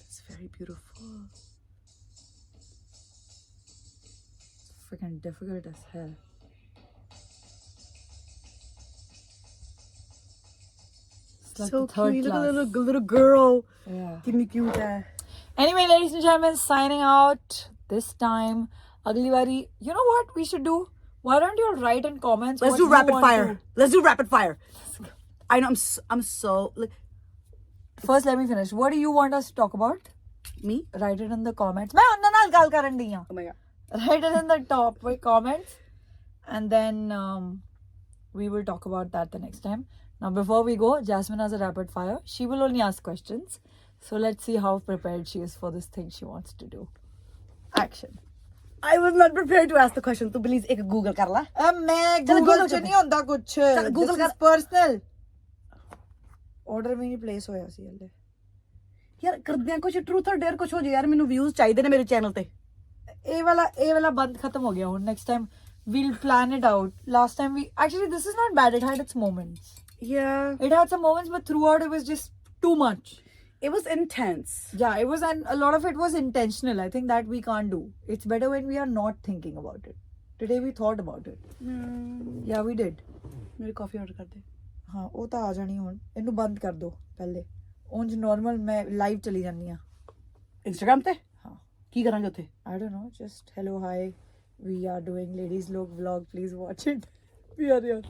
It's very beautiful. It's freaking difficult as hell. It's like So the third cute. Look class. at the little girl. Yeah. कितनी cute है. Anyway, ladies and gentlemen, signing out this time. Agli wari, you know what we should do? Why don't you write in comments? Let's what do you rapid want fire. to- Let's do rapid fire. I know I'm so like First, let me finish. What do you want us to talk about? me. Write it in the comments. मैं उन्ना नाल गल करन दी हां. Oh my god. Write it in the top comments, and then we will talk about that the next time. Now, before we go, Jasmine has a rapid fire. She will only ask questions. So let's see how prepared she is for this thing she wants to do. Action. I was not prepared to ask the question. तू please एक Google कर ला. मैं चल, Google Google च कर नहीं ਹੁੰਦਾ कुछ. चल, Google This is कर. personal. Order भी नहीं place होया सी हले. यार करदे कुछ truth or dare कुछ हो जाए यार ਮੈਨੂੰ views ਚਾਹੀਦੇ ਨੇ ਮੇਰੇ channel ਤੇ. ਇਹ ਵਾਲਾ ਬੰਦ ਖਤਮ ਹੋ ਗਿਆ ਹੁਣ. Next time we'll plan it out. Last time this is not bad. It had its moments. Yeah. It had some moments, but throughout it was just too much. It was intense. Yeah, it was, and a lot of it was intentional. I think that we can't do. It's better when we are not thinking about it. Today we thought about it. Yeah, we did. ਮੇਰੀ ਕਾਫੀ order ਕਰ ਦੇ. ਹਾਂ ਉਹ ਤਾਂ ਆ ਜਾਣੀ ਹੁਣ. ਇਹਨੂੰ ਬੰਦ ਕਰ ਦੋ ਪਹਿਲੇ. ਉਂਝ normal ਮੈਂ live ਚਲੀ ਜਾਂਦੀ ਆ. Instagram ਤੇ? ਹਾਂ. ਕੀ ਕਰਾਂਗੇ ਉੱਥੇ? I don't know, just hello, hi. We are doing ladies look vlog. Please watch it. We are here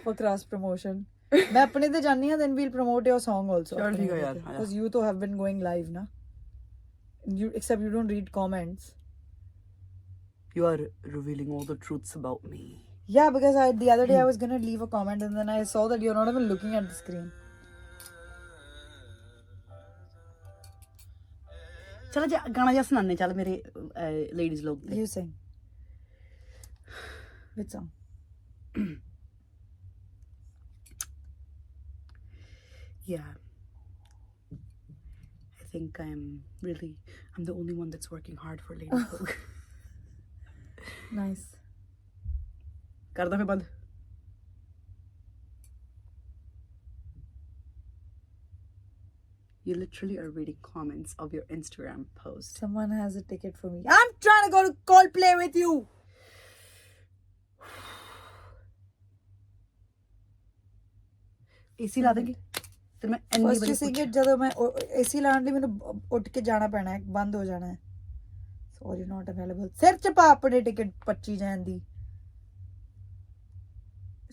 for cross promotion. मैं अपने ते जानी हां, then we'll promote your song also. चल ठीक है यार. Because you two have been going live na. Except you don't read comments. You are revealing all the truths about me. Yeah, because the other day I was gonna leave a comment and then I saw that you're not even looking at the screen. चलो जा गाना जा सुनाने चल मेरे ladies लोग ते. You sing. Which song? Yeah. I think I'm the only one that's working hard for ladies लोग. Nice. कर दो फिर बंद. You literally are reading comments of your Instagram post. Someone has a ticket for me. I'm trying to go to Coldplay with you. AC ला देंगे. फिर मैं NB First वाली you sing it ਜਦੋਂ ਮੈਂ AC ਲਾਉਣ ਲਈ ਮੈਨੂੰ ਉੱਠ ਕੇ ਜਾਣਾ ਪੈਣਾ ਹੈ, ਬੰਦ ਹੋ ਜਾਣਾ ਹੈ. Sorry, not available. ਸਿਰ ਚ ਪਾ ਆਪਣੇ ਟਿਕਟ 25 ਜੈਨ ਦੀ.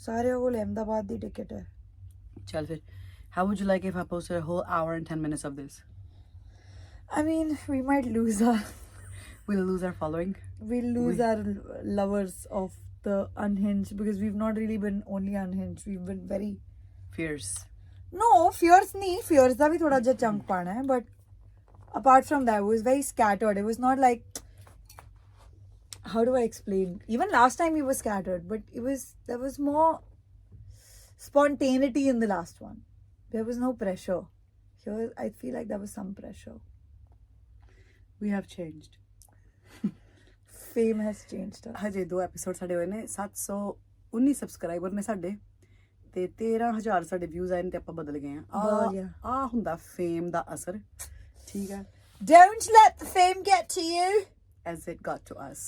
ਸਾਰਿਆਂ ਕੋਲ ਅਹਿਮਦਾਬਾਦ ਦੀ ਟਿਕਟ ਹੈ. चल फिर. How would you like if I posted a whole hour and 10 minutes of this? I mean, we might lose We'll lose our following. our lovers of the unhinged, because we've not really been only unhinged. We've been very Fierce. no fierce nahi. Fierce da bhi thoda ja chunk paana hai, but apart from that, it was very scattered. It was not like, how do I explain? Even last time we were scattered, but there was more spontaneity in the last one. There was no pressure. Here, I feel like there was some pressure. We have changed. Fame has changed us. ਹਜੇ 2 episode ਸਾਡੇ ਹੋਏ ਨੇ. 719 subscriber ਨੇ ਸਾਡੇ ਤੇ 13000 ਸਾਡੇ views ਆਏ ਨੇ ਤੇ ਆਪਾਂ ਬਦਲ ਗਏ ਬਦਲ ਆ ਹੁੰਦਾ ਫੇਮ ਦਾ ਅਸਰ. ਠੀਕ ਹੈ. Don't let the fame get to you. As it got to us.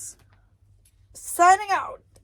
Signing out.